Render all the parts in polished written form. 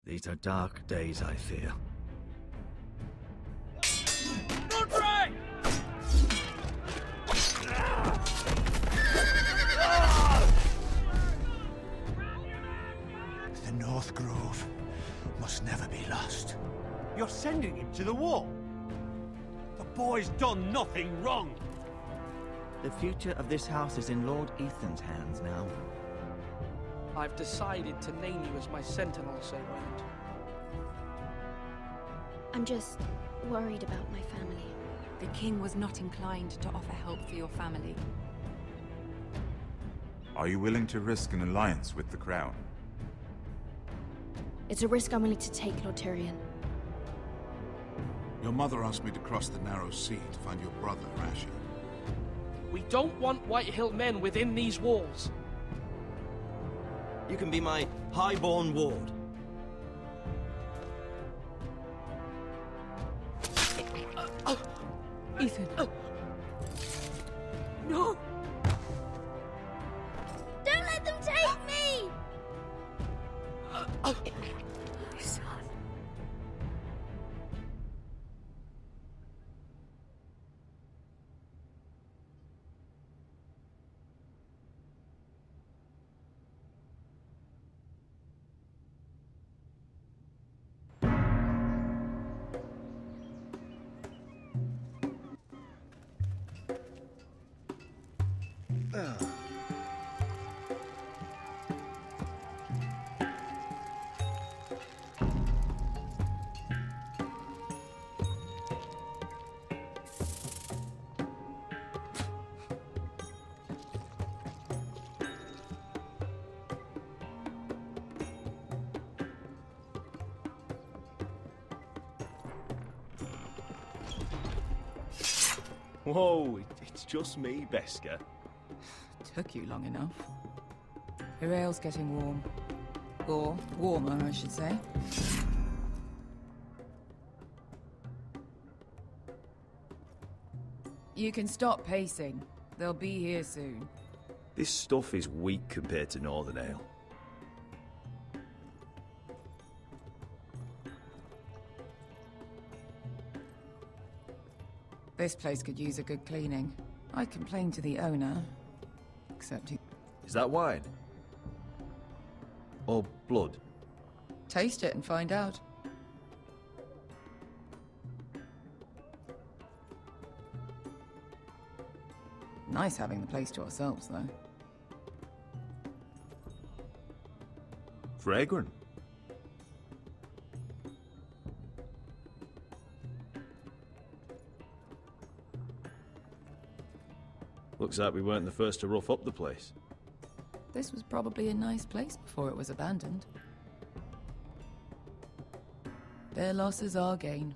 These are dark days, I fear. Andre! The North Grove must never be lost. You're sending him to the war? The boy's done nothing wrong. The future of this house is in Lord Ethan's hands now. I've decided to name you as my sentinel, Sir Wayne. I'm just worried about my family. The king was not inclined to offer help for your family. Are you willing to risk an alliance with the crown? It's a risk I'm willing to take, Lord Tyrion. Your mother asked me to cross the narrow sea to find your brother, Asher. We don't want Whitehill men within these walls. You can be my highborn ward. Ethan. No! Don't let them take me! My son. Whoa, it's just me, Beska. Took you long enough. Your ale's getting warm. Or warmer, I should say. You can stop pacing. They'll be here soon. This stuff is weak compared to Northern Ale. This place could use a good cleaning. I complained to the owner, except he... Is that wine? Or blood? Taste it and find out. Nice having the place to ourselves, though. Fragrant. Looks like we weren't the first to rough up the place. This was probably a nice place before it was abandoned. Their loss is our gain.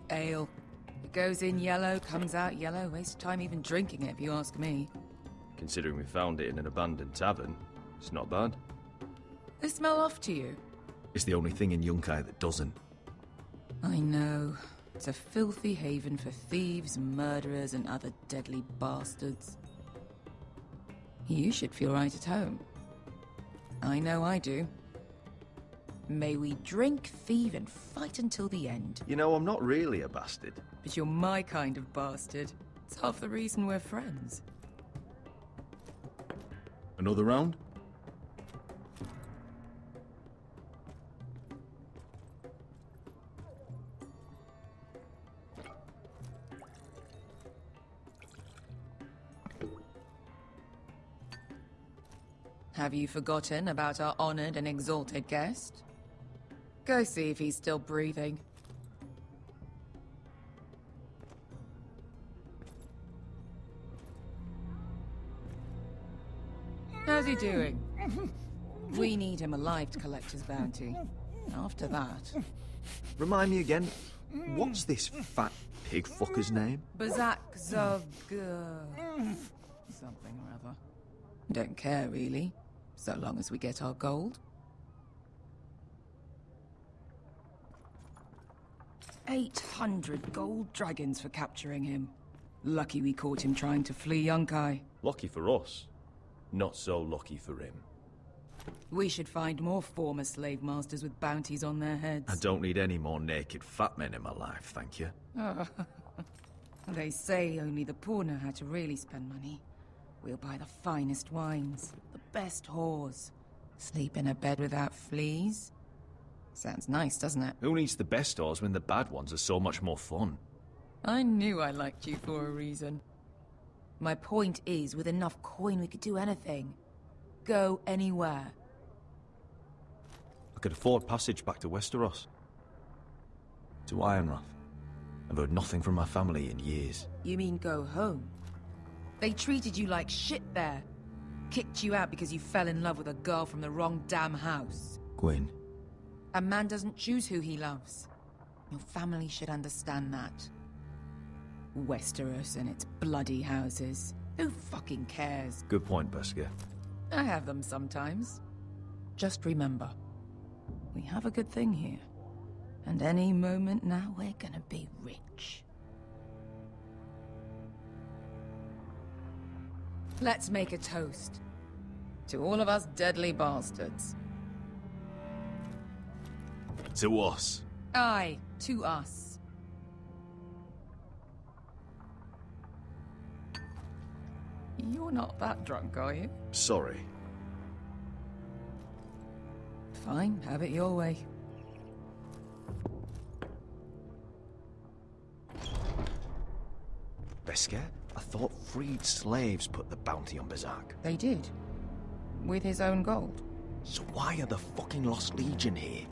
Ale. It goes in yellow, comes out yellow. Waste time even drinking it, if you ask me. Considering we found it in an abandoned tavern, it's not bad. They smell off to you? It's the only thing in Yunkai that doesn't. I know. It's a filthy haven for thieves, murderers, and other deadly bastards. You should feel right at home. I know I do. May we drink, thieve, and fight until the end. You know, I'm not really a bastard. But you're my kind of bastard. It's half the reason we're friends. Another round? Have you forgotten about our honored and exalted guest? Go see if he's still breathing. How's he doing? We need him alive to collect his bounty. After that... Remind me again, what's this fat pig fucker's name? Bazak Zog... something or other. Don't care, really. So long as we get our gold. 800 gold dragons for capturing him. Lucky we caught him trying to flee Yunkai. Lucky for us. Not so lucky for him. We should find more former slave masters with bounties on their heads. I don't need any more naked fat men in my life, thank you. Oh. They say only the poor know how to really spend money. We'll buy the finest wines, the best whores. Sleep in a bed without fleas. Sounds nice, doesn't it? Who needs the best whores when the bad ones are so much more fun? I knew I liked you for a reason. My point is, with enough coin we could do anything. Go anywhere. I could afford passage back to Westeros. To Ironrath. I've heard nothing from my family in years. You mean go home? They treated you like shit there. Kicked you out because you fell in love with a girl from the wrong damn house. Gwyn. A man doesn't choose who he loves. Your family should understand that. Westeros and its bloody houses. Who fucking cares? Good point, Beskar. I have them sometimes. Just remember, we have a good thing here. And any moment now, we're gonna be rich. Let's make a toast. To all of us deadly bastards. To us. Aye, to us. You're not that drunk, are you? Sorry. Fine, have it your way. Beskar? I thought freed slaves put the bounty on Berserk. They did. With his own gold. So why are the fucking Lost Legion here?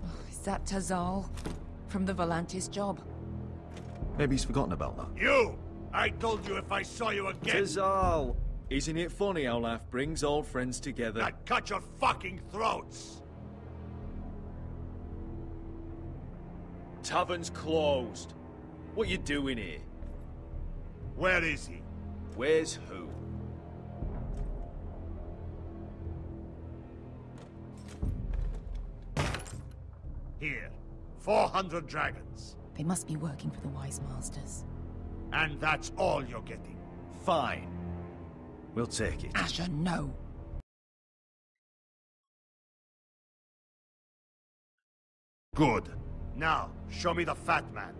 Oh, is that Tazal? From the Volantis job? Maybe he's forgotten about that. You! I told you if I saw you again... Tazal! Isn't it funny how life brings old friends together? I'd cut your fucking throats! Tavern's closed. What you doing here? Where is he? Where's who? Here. 400 dragons. They must be working for the Wise Masters. And that's all you're getting. Fine. We'll take it. Asher, no. Good. Now, show me the fat man.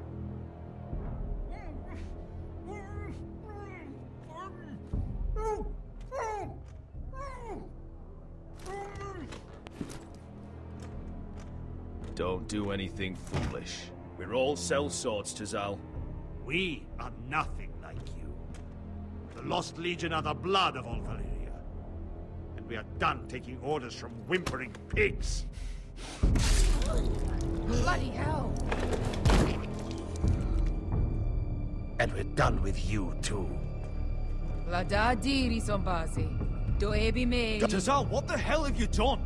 Don't do anything foolish. We're all sellswords, Tazal. We are nothing like you. The Lost Legion are the blood of all Valyria. And we are done taking orders from whimpering pigs. Bloody hell! And we're done with you, too. Lada diri sombazi. Do ebi me. Tazal, what the hell have you done?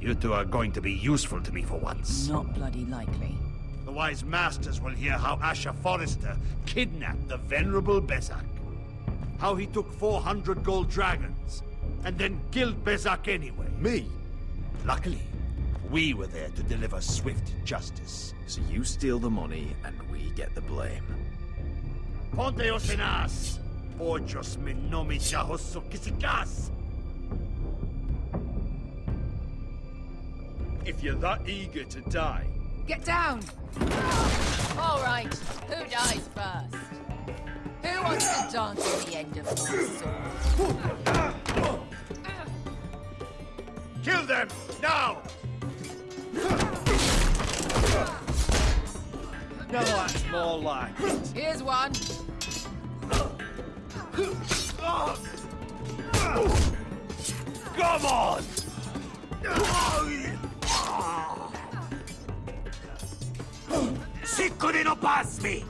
You two are going to be useful to me for once. Not bloody likely. The Wise Masters will hear how Asher Forrester kidnapped the venerable Bezak. How he took 400 gold dragons, and then killed Bezak anyway. Me? Luckily, we were there to deliver swift justice. So you steal the money, and we get the blame. Ponteos en as! Pochos me nomi chahoso kisikas! If you're that eager to die... Get down! All right, who dies first? Who wants to dance at the end of my sword? Kill them, now! No, that's more like it. Here's one. Come on! Siccone no pasmi!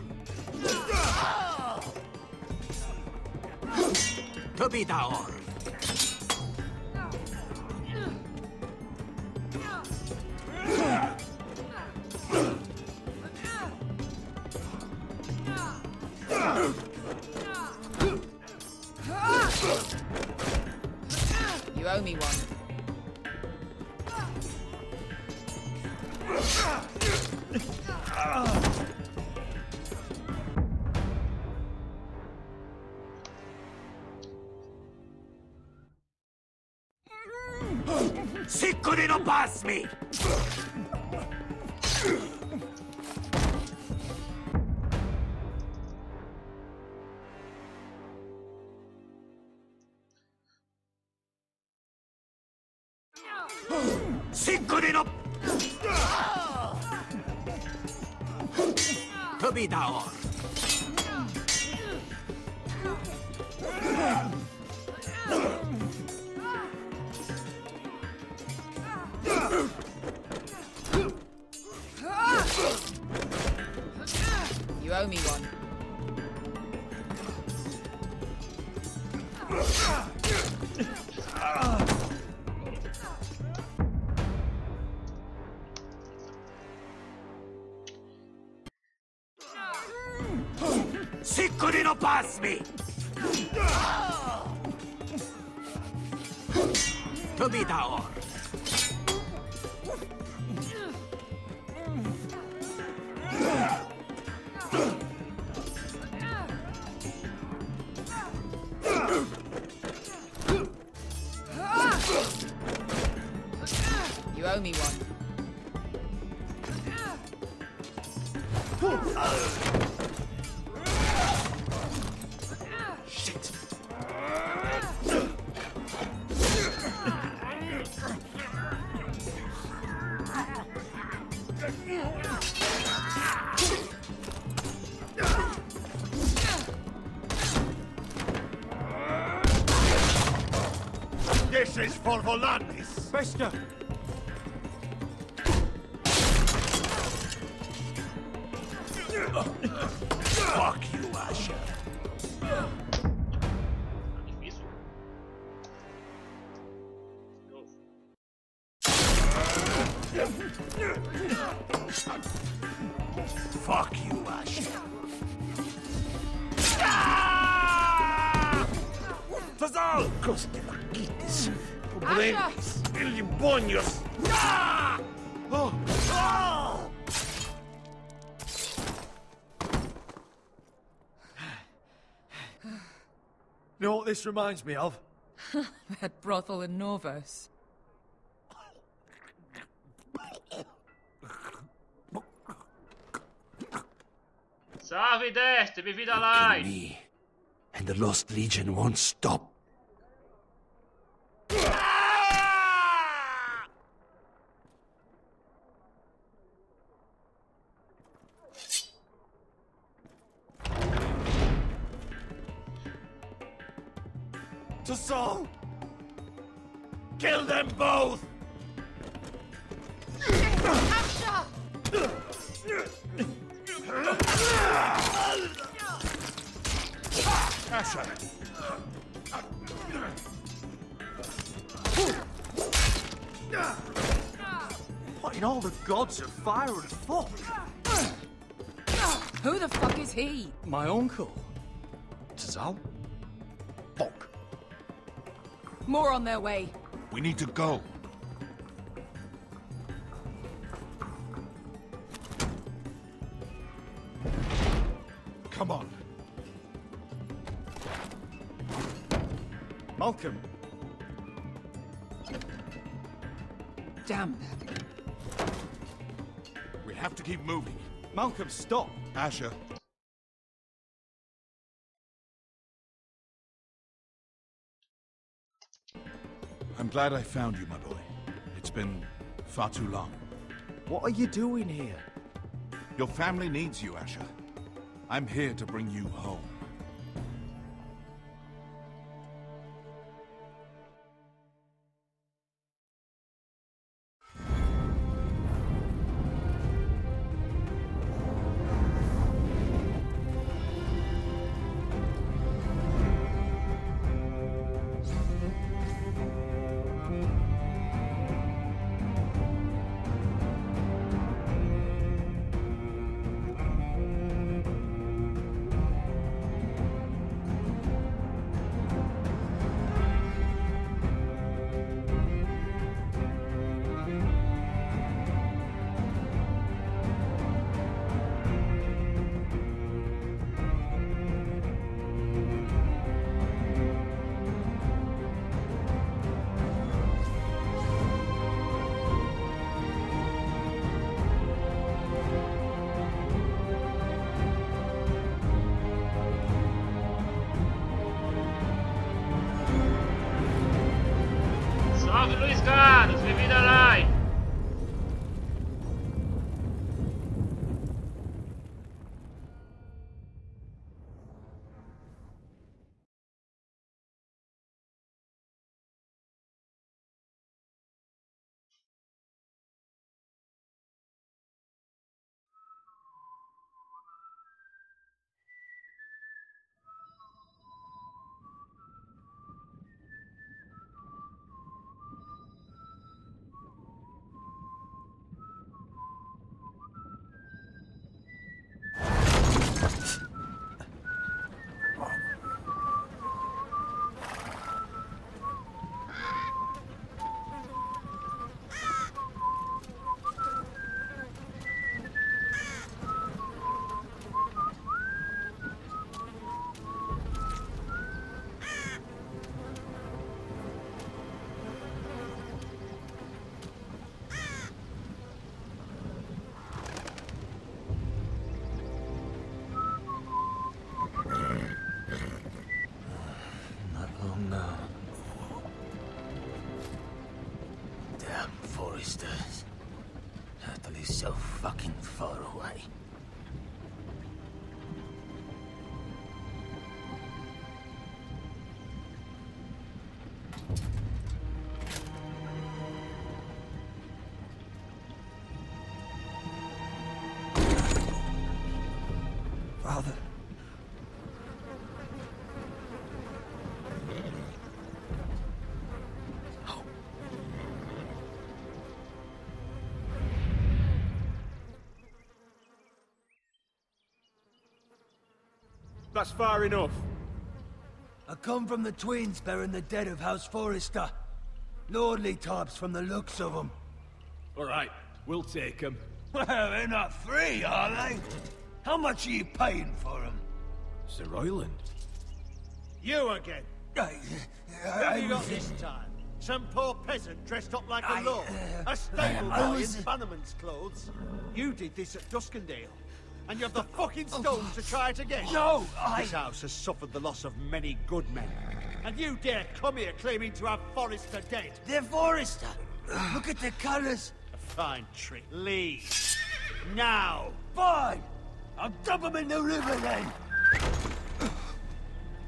To be down. owe me one. Sicko di non passmi! Sicko di non... Capita or. You owe me one. Sicko di non passmi! Capita or. You owe me one. Shit! This is for Volandis! Bester! Fuck you, Asher! Fuck you, Asher! Fazal! Coste laquites! Problemas! Ilibonios! Oh! Oh! You know what this reminds me of? That brothel in Norvos. Salve Dest, vi da lai! Me and the Lost Legion won't stop. To Saul! Kill them both! Asher! What in all the gods of fire and fuck? Who the fuck is he? My uncle. Tazal? Fuck. More on their way. We need to go. Come on. Malcolm. Damn. We have to keep moving. Malcolm, stop. Asher. I'm glad I found you, my boy. It's been far too long. What are you doing here? Your family needs you, Asher. I'm here to bring you home. fucking far away. Father. That's far enough. I come from the twins bearing the dead of House Forrester. Lordly types from the looks of them. All right, we'll take them. Well, they're not free, are they? How much are you paying for them? Sir Royland. You again. Who have you got this time? Some poor peasant dressed up like a lord? A stable boy in Bannerman's clothes? You did this at Duskendale. And you have the fucking stones to try it again? No, This house has suffered the loss of many good men. And you dare come here claiming to have Forrester dead? They're Forrester. Look at the colours. A fine trick. Leave. Now. Fine. I'll dump them in the river then.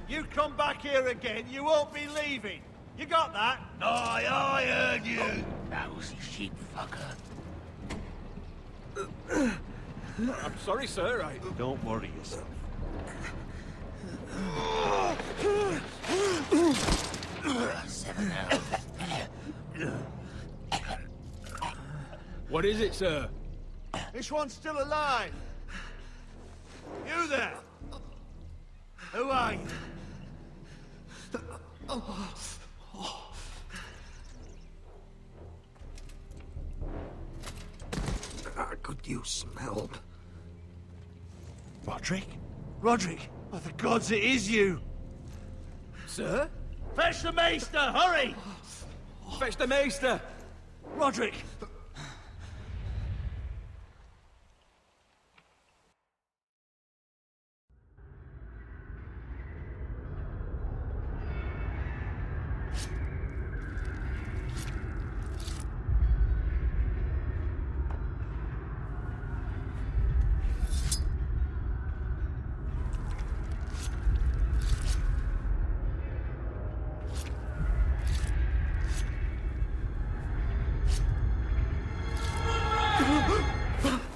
You come back here again, you won't be leaving. You got that? I heard you. Lousy sheep fucker. I'm sorry, sir. Don't worry yourself. What is it, sir? This one's still alive. You there? Who are you? Could you smell? Roderick? Roderick! Oh, the gods, it is you! Sir? Fetch the maester, hurry! Fetch the maester! Roderick!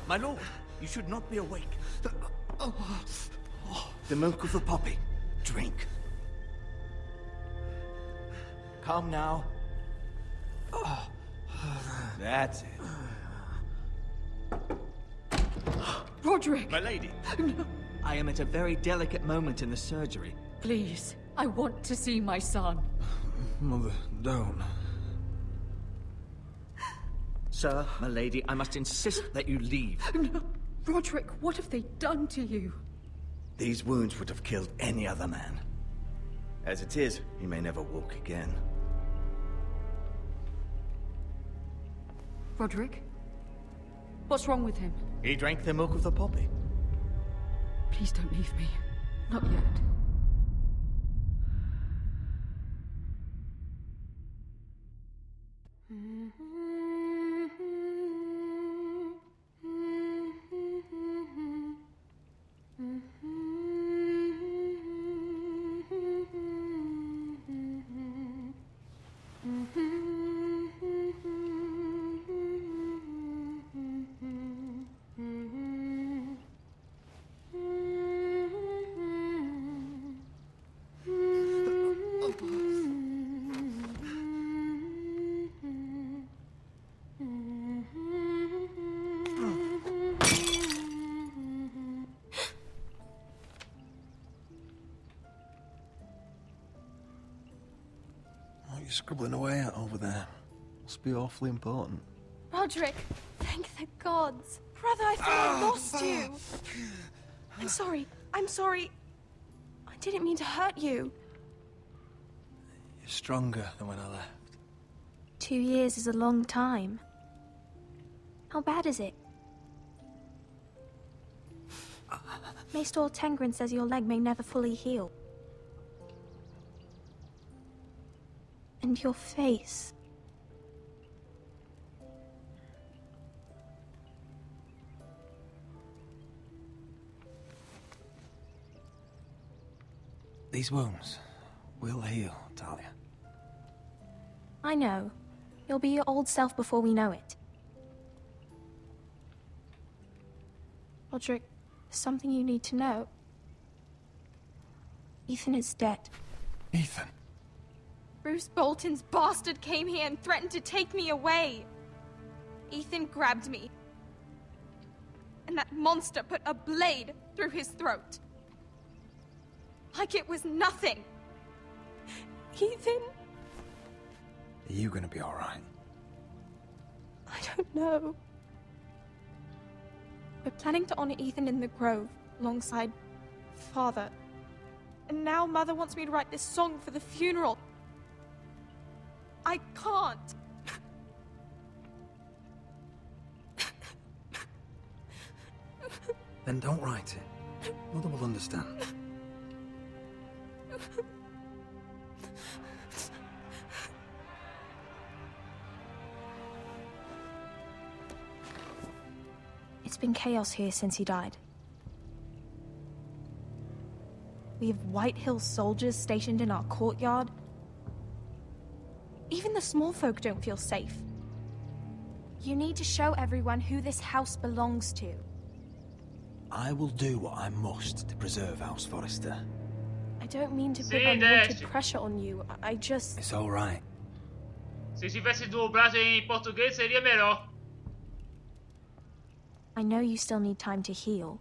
My lord, you should not be awake. The milk of the poppy. Drink. Calm now. That's it. Roderick! My lady. No. I am at a very delicate moment in the surgery. Please, I want to see my son. Mother, don't. Sir, my lady, I must insist that you leave. No. Roderick, what have they done to you? These wounds would have killed any other man. As it is, he may never walk again. Roderick? What's wrong with him? He drank the milk of the poppy. Please don't leave me. Not yet. You're scribbling away at over there. Must be awfully important. Roderick, thank the gods. Brother, I thought I lost you. I'm sorry. I'm sorry. I didn't mean to hurt you. You're stronger than when I left. 2 years is a long time. How bad is it? Maester Tengrin says your leg may never fully heal. And your face. These wounds will heal, Talia. I know. You'll be your old self before we know it. Roderick, there's something you need to know. Ethan is dead. Ethan? Bruce Bolton's bastard came here and threatened to take me away. Ethan grabbed me. And that monster put a blade through his throat. Like it was nothing. Ethan? Are you gonna be alright? I don't know. We're planning to honor Ethan in the Grove, alongside Father. And now Mother wants me to write this song for the funeral. I can't. Then don't write it. Mother will understand. It's been chaos here since he died. We have White Hill soldiers stationed in our courtyard. Even the small folk don't feel safe. You need to show everyone who this house belongs to. I will do what I must to preserve House Forrester. I don't mean to put Sì, unwanted Dash. pressure on you. I just... It's alright. Se ci avessi dublato in portoghese seria melhor. I know you still need time to heal,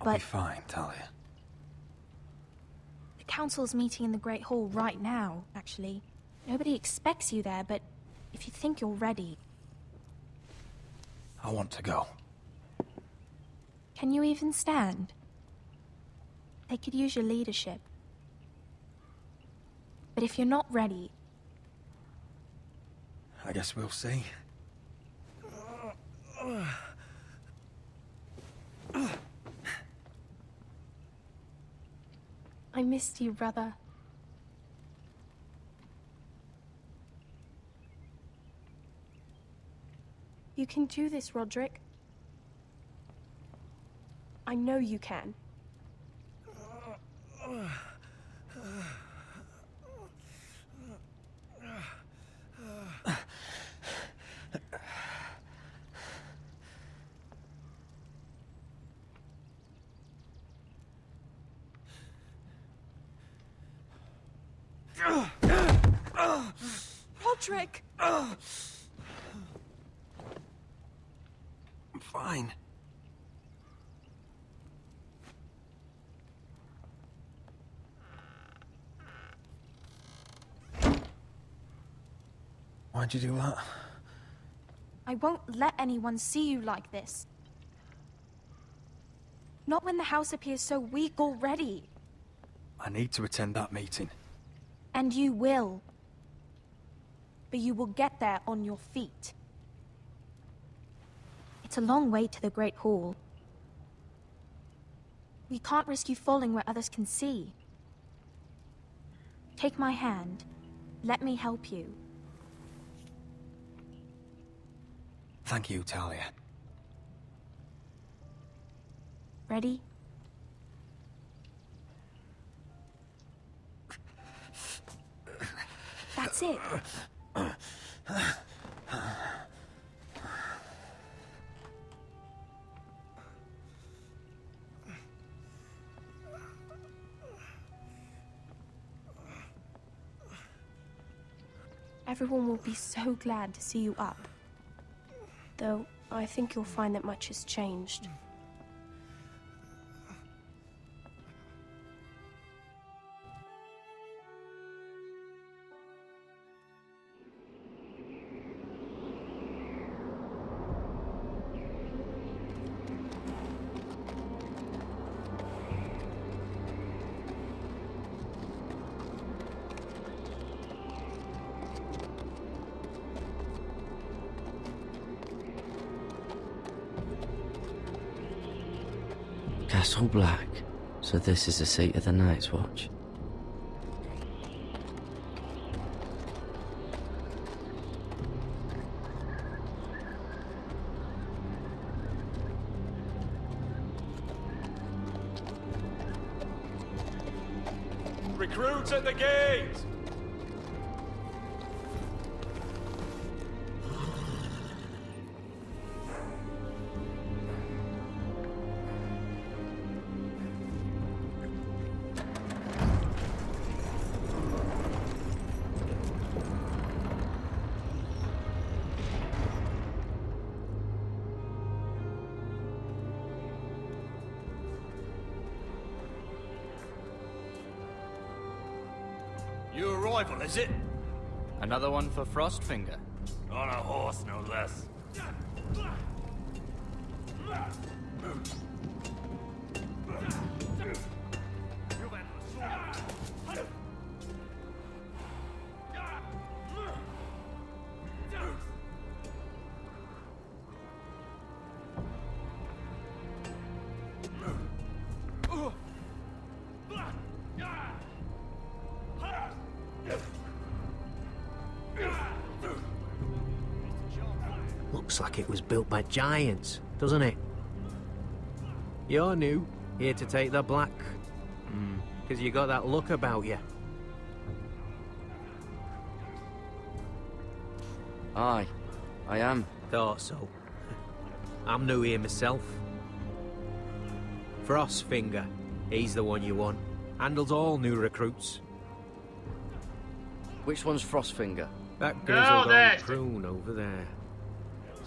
I'll be but fine, Talia. the council's meeting in the Great Hall right now, actually. Nobody expects you there, but if you think you're ready... I want to go. Can you even stand? They could use your leadership. But if you're not ready... I guess we'll see. I missed you, brother. You can do this, Roderick. I know you can. Roderick! I'm fine. Why'd you do that? I won't let anyone see you like this. Not when the house appears so weak already. I need to attend that meeting. And you will. But you will get there on your feet. It's a long way to the Great Hall. We can't risk you falling where others can see. Take my hand. Let me help you. Thank you, Talia. Ready? That's it. Everyone will be so glad to see you up. Though, I think you'll find that much has changed. Castle Black, so this is the seat of the Night's Watch. Recruits at the gate! Your arrival, is it? Another one for Frostfinger. On a horse, no less. Looks like it was built by giants, doesn't it? You're new, here to take the black. Because you got that look about you. Aye, I am. Thought so. I'm new here myself. Frostfinger, he's the one you want. Handles all new recruits. Which one's Frostfinger? That grizzled old croon over there.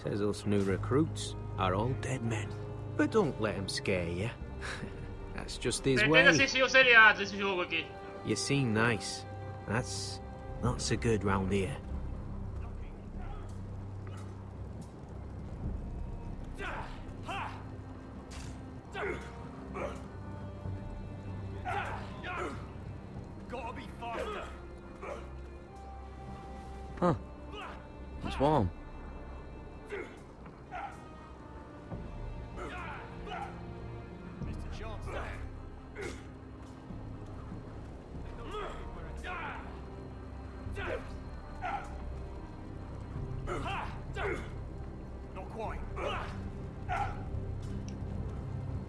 Says us new recruits are all dead men. But don't let him scare you. That's just his way. You seem nice. That's not so good round here. Gotta be faster. Huh. It's warm.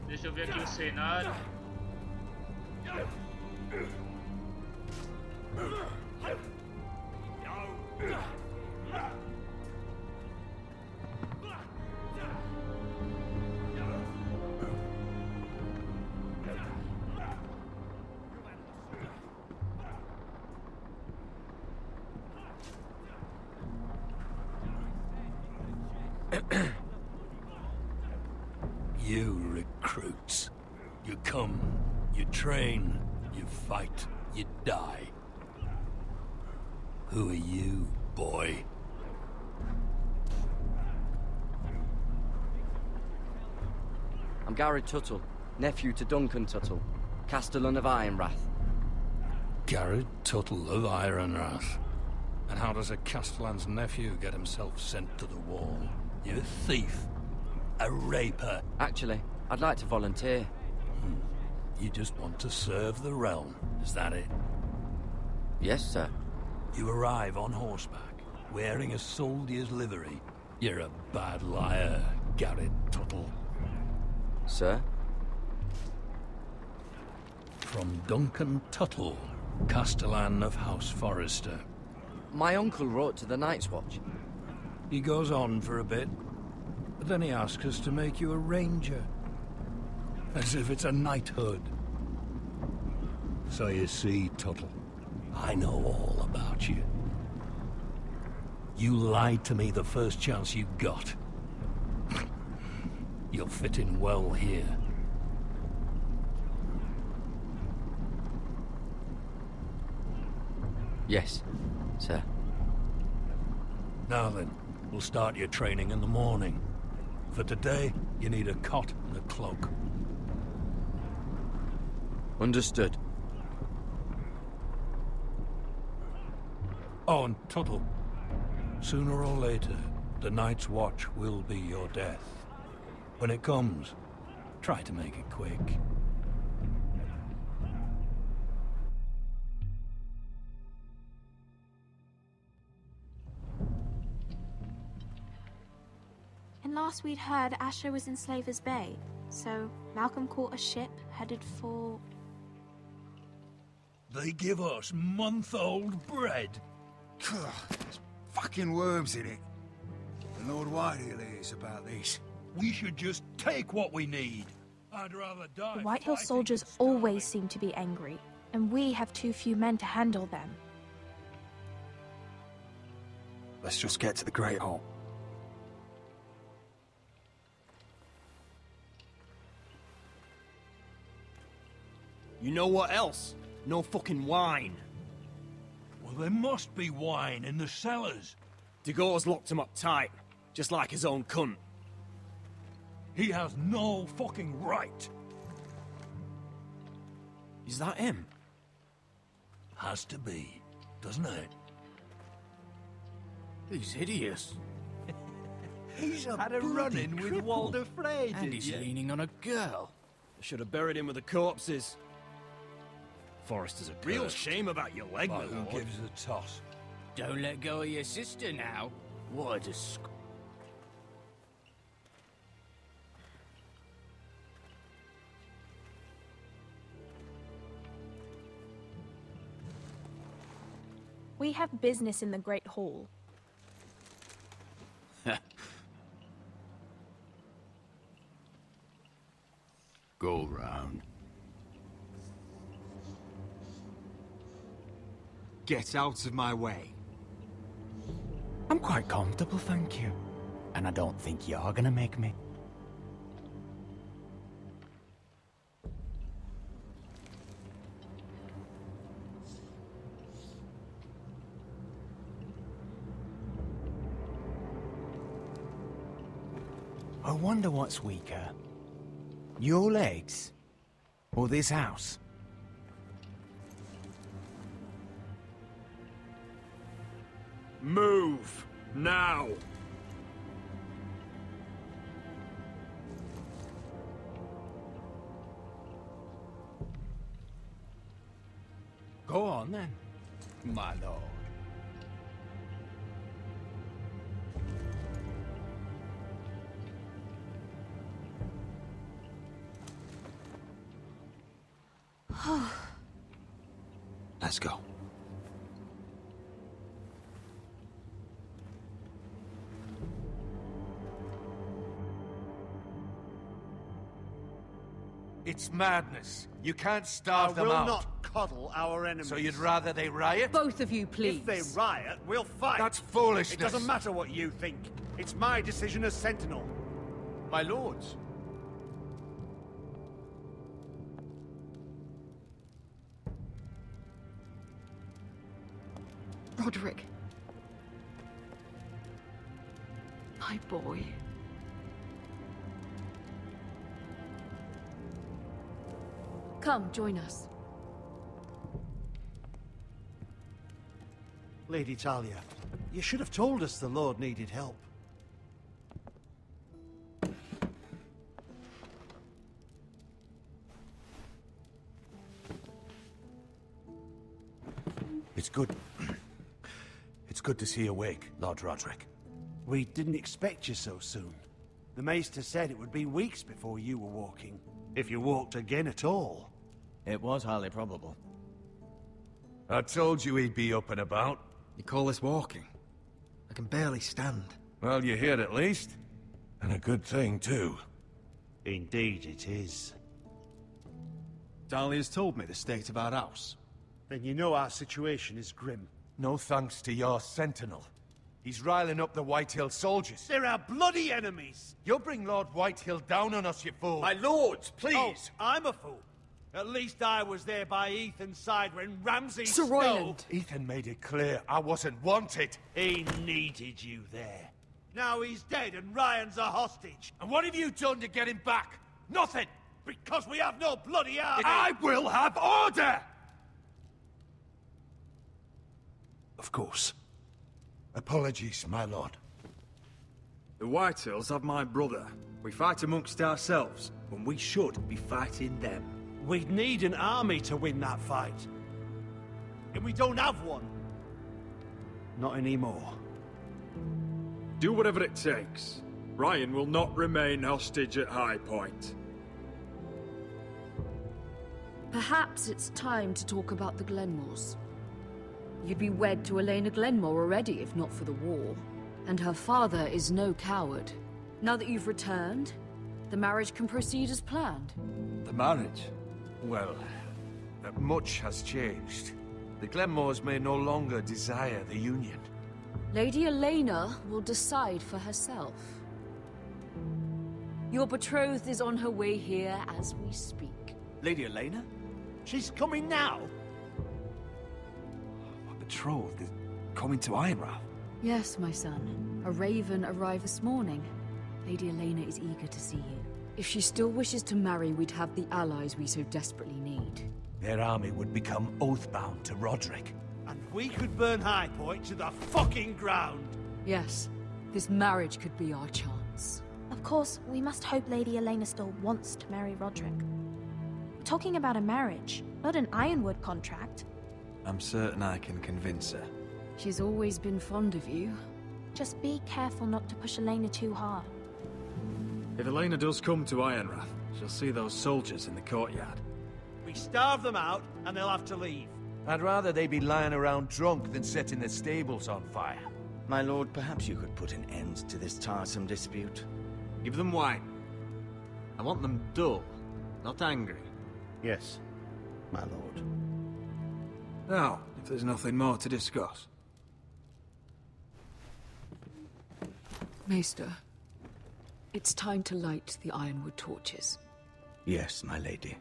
Deixa eu ver aqui o cenário. You recruits. You come, you train, you fight, you die. Who are you, boy? I'm Gary Tuttle, nephew to Duncan Tuttle, Castellan of Ironrath. Garrett Tuttle of Ironrath. And how does a Castellan's nephew get himself sent to the wall? You're a thief. A raper. Actually, I'd like to volunteer. You just want to serve the realm, is that it? Yes, sir. You arrive on horseback, wearing a soldier's livery. You're a bad liar, Garrett Tuttle. Sir? From Duncan Tuttle, Castellan of House Forrester. My uncle wrote to the Night's Watch. He goes on for a bit, but then he asks us to make you a ranger. As if it's a knighthood. So you see, Tuttle, I know all about you. You lied to me the first chance you got. You'll fit in well here. Yes, sir. Now then, we'll start your training in the morning. For today, you need a cot and a cloak. Understood. Oh, and Tuttle. Sooner or later, the Night's Watch will be your death. When it comes, try to make it quick. And last we'd heard, Asher was in Slaver's Bay, so Malcolm caught a ship headed for... They give us month-old bread. There's fucking worms in it. The Lord Whitehill is about this. We should just take what we need. I'd rather die. The Whitehill soldiers always seem to be angry, and we have too few men to handle them. Let's just get to the Great Hall. You know what else? No fucking wine. Well, there must be wine in the cellars. Degor's locked him up tight, just like his own cunt. He has no fucking right. Is that him? Has to be, doesn't it? He's hideous. He's Had a run-in with Walder Frey, And he's leaning on a girl. I should have buried him with the corpses. Forrester's a real shame about your leg, my Who lord. gives a toss? Don't let go of your sister now. What a disgrace. We have business in the Great Hall. Go round. Get out of my way. I'm quite comfortable, thank you. And I don't think you're gonna make me. I wonder what's weaker. Your legs? Or this house? Move! Now! Go on then, my lord. Let's go. It's madness. You can't starve them will out. not coddle our enemies. So you'd rather they riot? Both of you, please. If they riot, we'll fight. That's foolishness. It doesn't matter what you think. It's my decision as Sentinel. My lords. Roderick. My boy. Come, join us. Lady Talia, you should have told us the Lord needed help. It's good. It's good to see you awake, Lord Roderick. We didn't expect you so soon. The Maester said it would be weeks before you were walking, if you walked again at all. It was highly probable. I told you he'd be up and about. You call this walking? I can barely stand. Well, you're here at least. And a good thing, too. Indeed it is. Dahlia's told me the state of our house. Then you know our situation is grim. No thanks to your sentinel. He's riling up the Whitehill soldiers. They're our bloody enemies! You'll bring Lord Whitehill down on us, you fool! My lords, please! Oh, I'm a fool. At least I was there by Ethan's side when Ramsay Sir Royland! Ethan made it clear I wasn't wanted. He needed you there. Now he's dead and Ryan's a hostage. And what have you done to get him back? Nothing! Because we have no bloody army! I will have order! Of course. Apologies, my lord. The Whitehills have my brother. We fight amongst ourselves, when we should be fighting them. We'd need an army to win that fight. And we don't have one. Not anymore. Do whatever it takes. Ryan will not remain hostage at High Point. Perhaps it's time to talk about the Glenmores. You'd be wed to Elena Glenmore already if not for the war. And her father is no coward. Now that you've returned, the marriage can proceed as planned. The marriage? Well, much has changed. The Glenmores may no longer desire the union. Lady Elena will decide for herself. Your betrothed is on her way here as we speak. Lady Elena? She's coming now? My betrothed is coming to Ironrath. Yes, my son. A raven arrived this morning. Lady Elena is eager to see you. If she still wishes to marry, we'd have the allies we so desperately need. Their army would become oath-bound to Roderick. And we could burn High Point to the fucking ground! Yes, this marriage could be our chance. Of course, we must hope Lady Elena still wants to marry Roderick. We're talking about a marriage, not an Ironwood contract. I'm certain I can convince her. She's always been fond of you. Just be careful not to push Elena too hard. If Elena does come to Ironrath, she'll see those soldiers in the courtyard. We starve them out, and they'll have to leave. I'd rather they be lying around drunk than setting the stables on fire. My lord, perhaps you could put an end to this tiresome dispute. Give them wine. I want them dull, not angry. Yes, my lord. Now, if there's nothing more to discuss. Maester, it's time to light the Ironwood torches. Yes, my lady.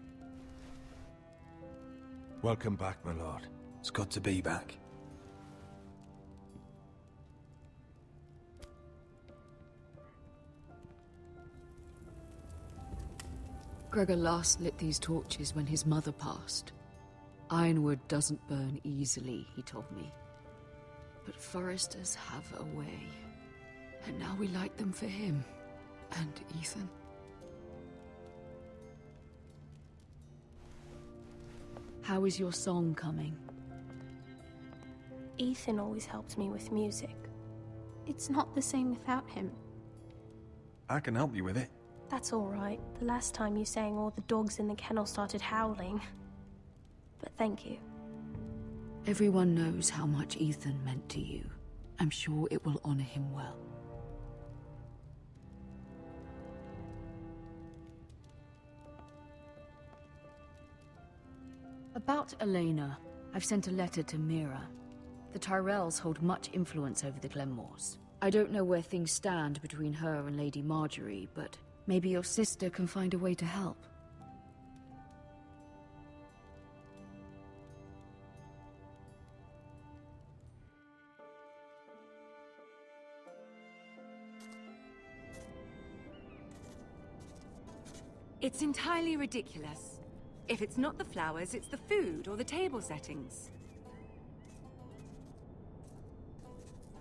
Welcome back, my lord. It's good to be back. Gregor last lit these torches when his mother passed. Ironwood doesn't burn easily, he told me. But foresters have a way. And now we light them for him. And Ethan. How is your song coming? Ethan always helps me with music. It's not the same without him. I can help you with it. That's all right. The last time you sang, all the dogs in the kennel started howling. But thank you. Everyone knows how much Ethan meant to you. I'm sure it will honor him well. About Elena, I've sent a letter to Mira. The Tyrells hold much influence over the Glenmores. I don't know where things stand between her and Lady Marjorie, but maybe your sister can find a way to help. It's entirely ridiculous. If it's not the flowers, it's the food or the table settings.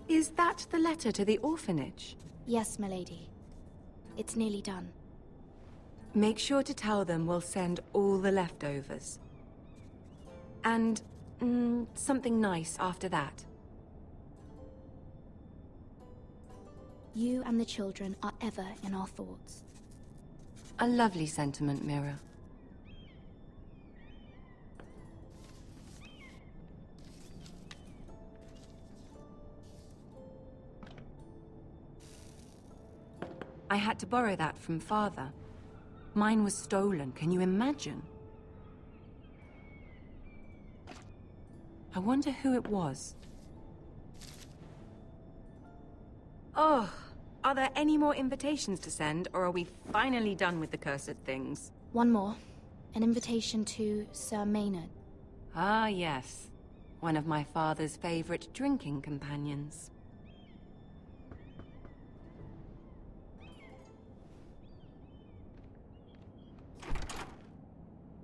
Is that the letter to the orphanage? Yes, my lady. It's nearly done. Make sure to tell them we'll send all the leftovers. And, something nice after that. You and the children are ever in our thoughts. A lovely sentiment, Mira. I had to borrow that from Father. Mine was stolen, can you imagine? I wonder who it was. Oh, are there any more invitations to send, or are we finally done with the cursed things? One more. An invitation to Sir Maynard. Ah, yes. One of my father's favorite drinking companions.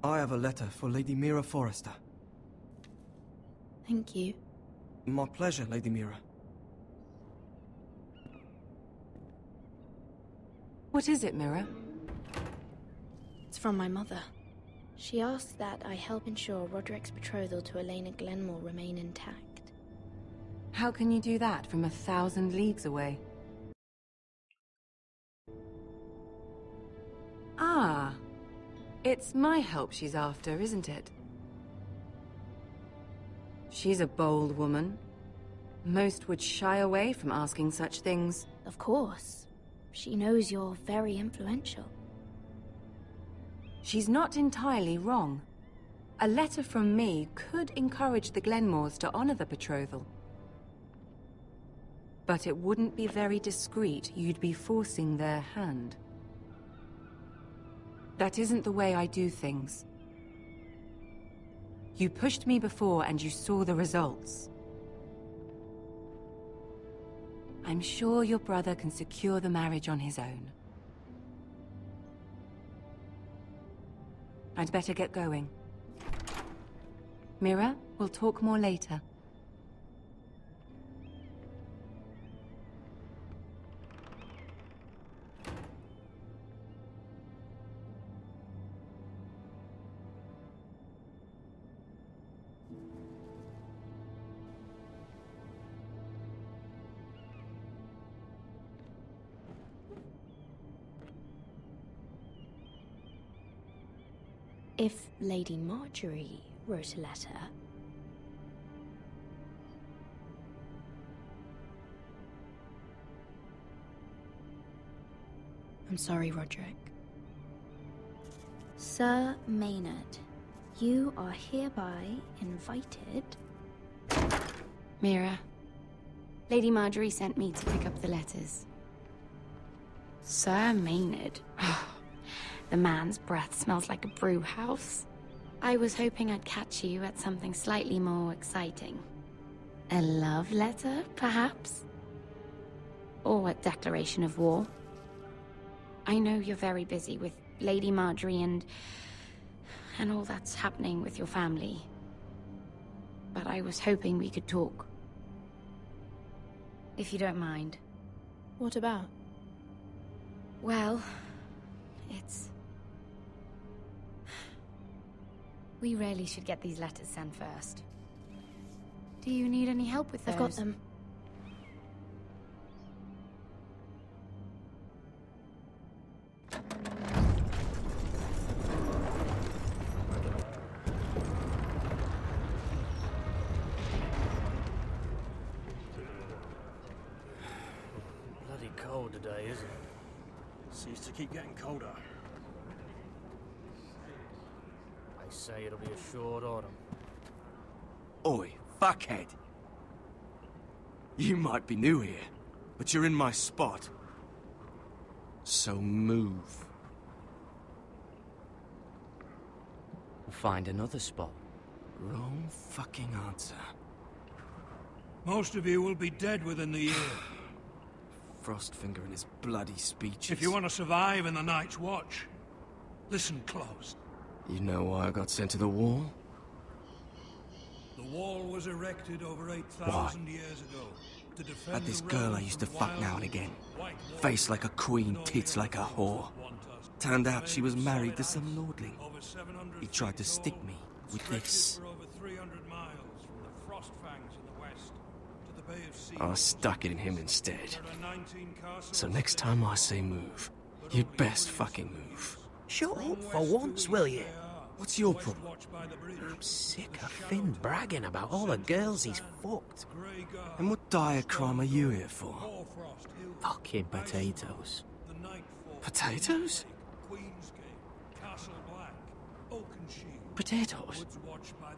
I have a letter for Lady Mira Forrester. Thank you. My pleasure, Lady Mira. What is it, Mira? It's from my mother. She asks that I help ensure Roderick's betrothal to Elena Glenmore remain intact. How can you do that from 1,000 leagues away? Ah. It's my help she's after, isn't it? She's a bold woman. Most would shy away from asking such things. Of course. She knows you're very influential. She's not entirely wrong. A letter from me could encourage the Glenmores to honor the betrothal. But it wouldn't be very discreet. You'd be forcing their hand. That isn't the way I do things. You pushed me before and you saw the results. I'm sure your brother can secure the marriage on his own. I'd better get going. Mira, we'll talk more later. If Lady Marjorie wrote a letter... I'm sorry, Roderick. Sir Maynard, you are hereby invited... Mira, Lady Marjorie sent me to pick up the letters. Sir Maynard? The man's breath smells like a brew house. I was hoping I'd catch you at something slightly more exciting. A love letter, perhaps? Or a declaration of war? I know you're very busy with Lady Marjorie and all that's happening with your family. But I was hoping we could talk. If you don't mind. What about? Well, it's... We really should get these letters sent first. Do you need any help with those? I've got them. Bloody cold today, isn't it? Seems to keep getting colder. They say it'll be a short autumn. Oi, fuckhead. You might be new here, but you're in my spot. So move. We'll find another spot. Wrong fucking answer. Most of you will be dead within the year. Frostfinger and his bloody speeches. If you want to survive in the Night's Watch, listen close. You know why I got sent to the wall? The wall was erected over 8,000 years ago to defend Had this the girl I realms used to from fuck wild now and again. white Face like a queen, tits like a whore. Turned out she was married to some lordling. He tried to stick me with this. for over 300 miles from the Frostfangs in the west to the Bay of Sea. I stuck it in him instead. There are 19 castles. So next time I say move, you'd best fucking move. Shut up for once, will you? What's your problem? I'm sick of Finn bragging about all the girls he's fucked. And what dire crime are you here for? Fucking potatoes. Potatoes? Potatoes?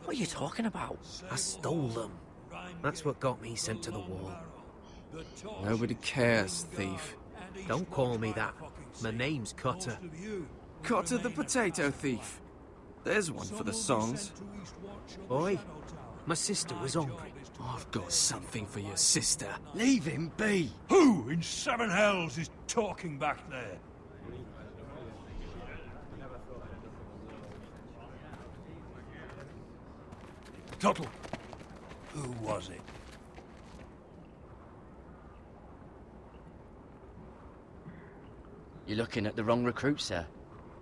What are you talking about? I stole them. That's what got me sent to the wall. Nobody cares, thief. Don't call me that. My name's Cutter. Cutter the potato thief. There's one for the songs. Oi, my sister was hungry. I've got something for your sister. Leave him be. Who in seven hells is talking back there? Tuttle, who was it? You're looking at the wrong recruit, sir.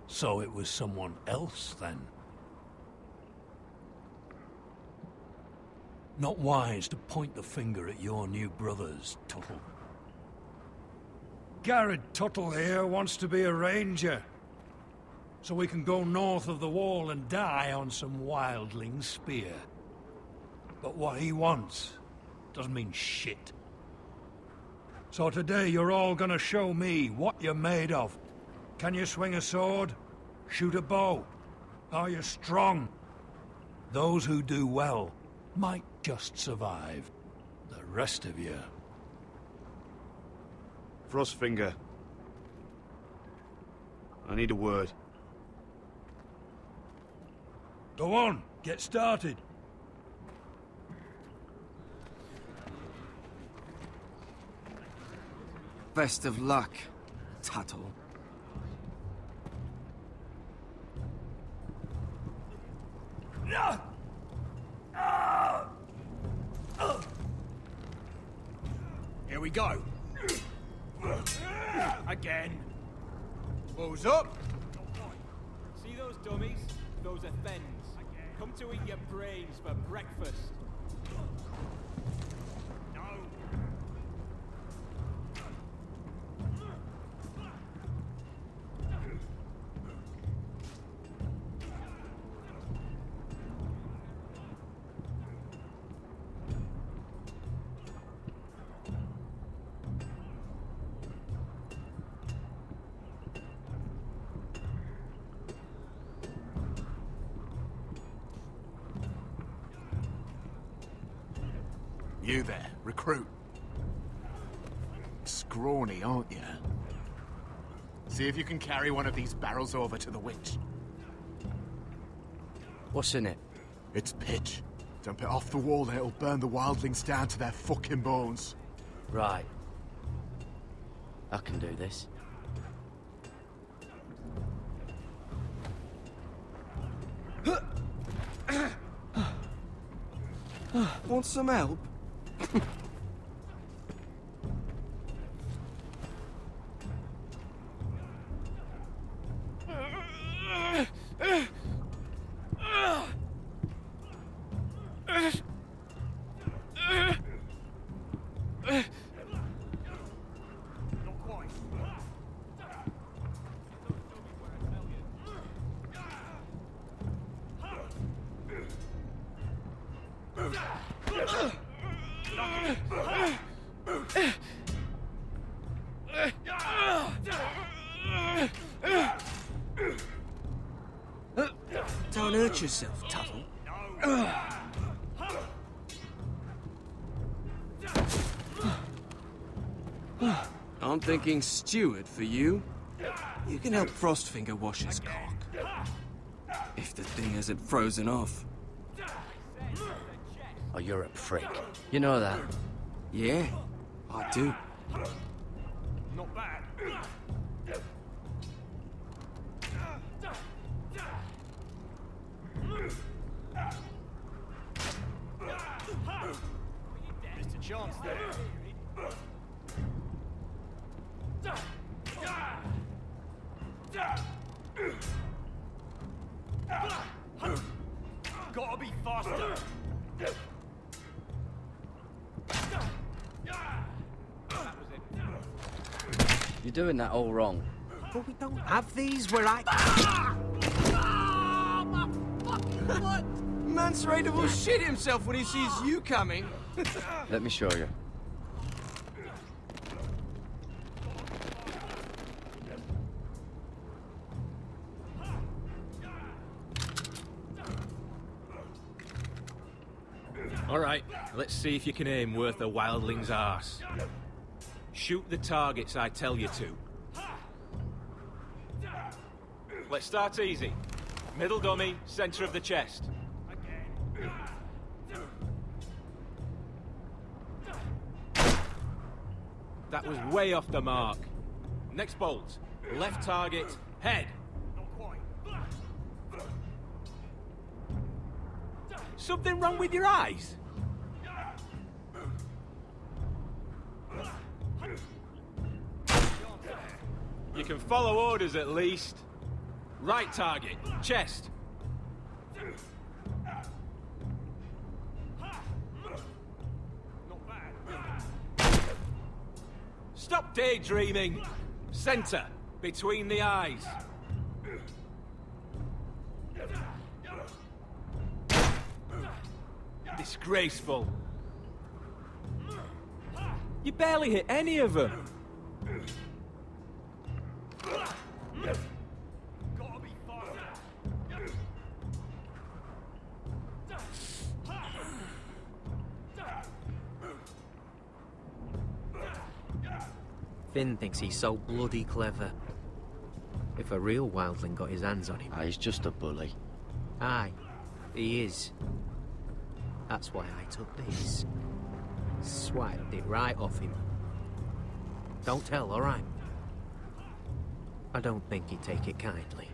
So it was someone else, then? Not wise to point the finger at your new brothers, Tuttle. Garrett Tuttle here wants to be a ranger. so we can go north of the wall and die on some wildling's spear. But what he wants doesn't mean shit. So today you're all gonna show me what you're made of. Can you swing a sword? Shoot a bow? Are you strong? Those who do well might just survive. The rest of you... Frostfinger. I need a word. Go on, get started. Best of luck, Tuttle. Here we go. Again. Who's up? See those dummies? Those are thens. Come to eat your brains for breakfast. No. You there, recruit. Scrawny, aren't you? See if you can carry one of these barrels over to the witch. What's in it? It's pitch. Dump it off the wall and it'll burn the wildlings down to their fucking bones. Right. I can do this. Want some help? Don't hurt yourself, Tuttle. I'm thinking steward for you. You can help Frostfinger wash his cock. If the thing hasn't frozen off. Oh, you're a prick. You know that? Yeah, I do. Not bad. Missed a chance there. Gotta be faster. You're doing that all wrong. But we don't have these where I... What? Mansrader will shit himself when he sees you coming. Let me show you. All right, let's see if you can aim worth a wildling's arse. Shoot the targets I tell you to. Let's start easy. Middle dummy, center of the chest. That was way off the mark. Next bolt. Left target, head. Something wrong with your eyes? You can follow orders at least. Right target, chest. Stop daydreaming. Center, between the eyes. Disgraceful. You barely hit any of them. Finn thinks he's so bloody clever. If a real wildling got his hands on him... He's just a bully. Aye, he is. That's why I took this. Swiped it right off him. Don't tell, alright? I don't think he'd take it kindly.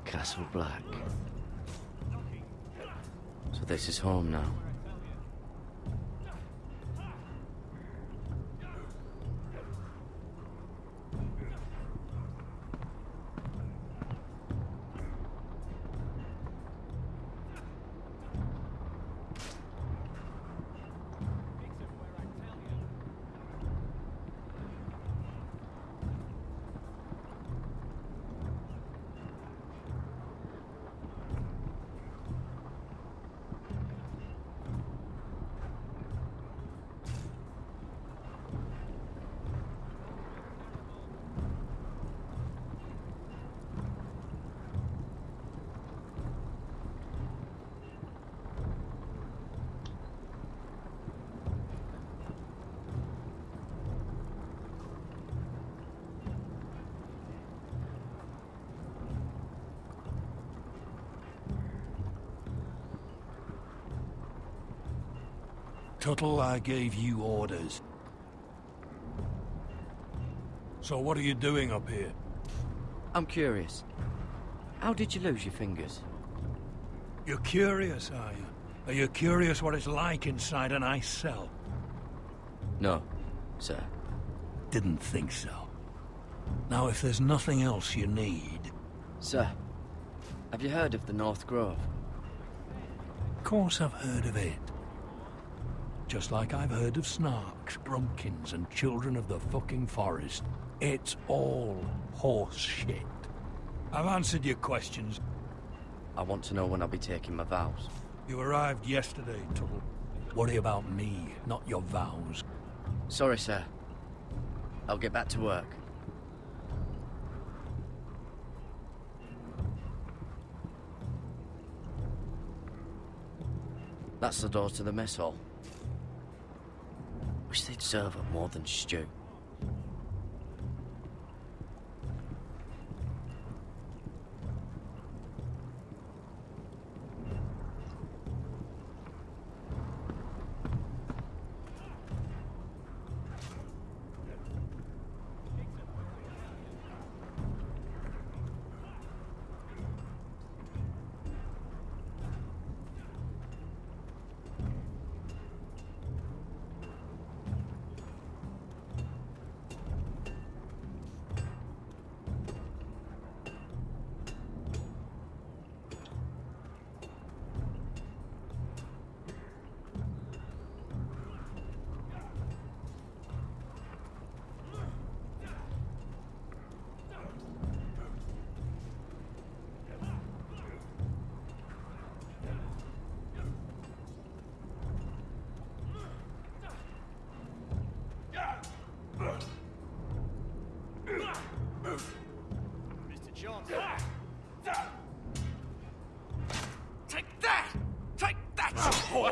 Castle Black. So this is home now. Tuttle, I gave you orders. So what are you doing up here? I'm curious. How did you lose your fingers? You're curious, are you? Are you curious what it's like inside an ice cell? No, sir. Didn't think so. Now, if there's nothing else you need... Sir, have you heard of the North Grove? Of course I've heard of it. Just like I've heard of Snarks, Grumpkins, and Children of the fucking Forest. It's all horse shit. I've answered your questions. I want to know when I'll be taking my vows. You arrived yesterday, Tuttle. Worry about me, not your vows. Sorry, sir. I'll get back to work. That's the door to the mess hall. Wish they'd serve up more than stew.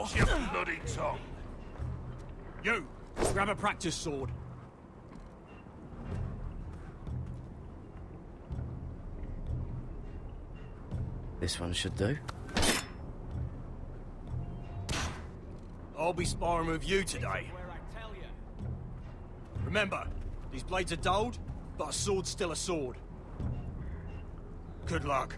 Watch your bloody tongue. You, grab a practice sword. This one should do. I'll be sparring with you today. Remember, these blades are dulled, but a sword's still a sword. Good luck.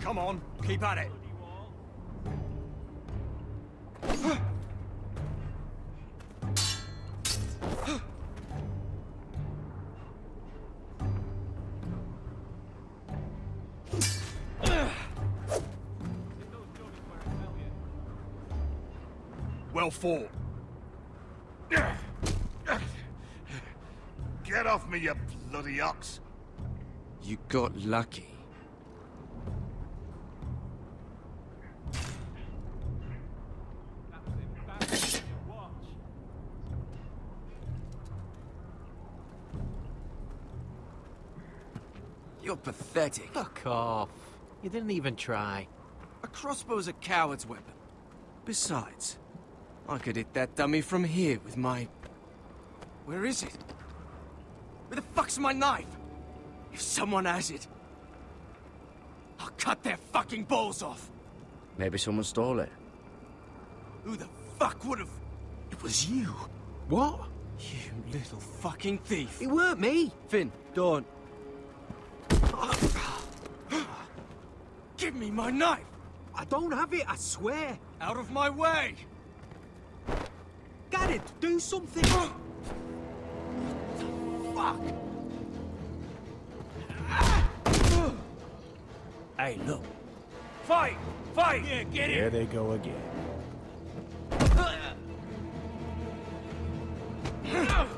Come on, keep at it. Well fought. Get off me, you bloody ox. You got lucky. You're pathetic. Fuck off. You didn't even try. A crossbow's a coward's weapon. Besides, I could hit that dummy from here with my... Where is it? Where the fuck's my knife? If someone has it, I'll cut their fucking balls off. Maybe someone stole it. Who the fuck would've... It was you. What? You little fucking thief. It weren't me. Finn, don't. Give me my knife! I don't have it, I swear. Out of my way! Garrett, do something! Fuck! Hey, look. Fight! Fight! Yeah, get it! There they go again. Get off!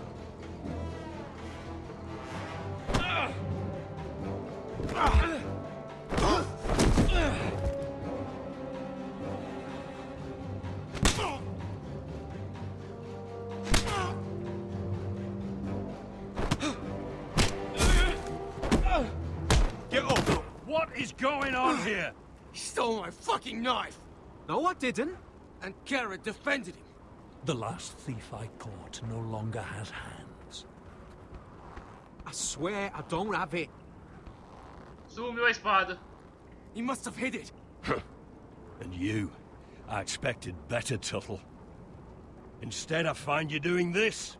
What is going on here? He stole my fucking knife! No, I didn't. And Garrett defended him. The last thief I caught no longer has hands. I swear I don't have it. Sumiu a espada. He must have hid it. And you? I expected better, Tuttle. Instead, I find you doing this.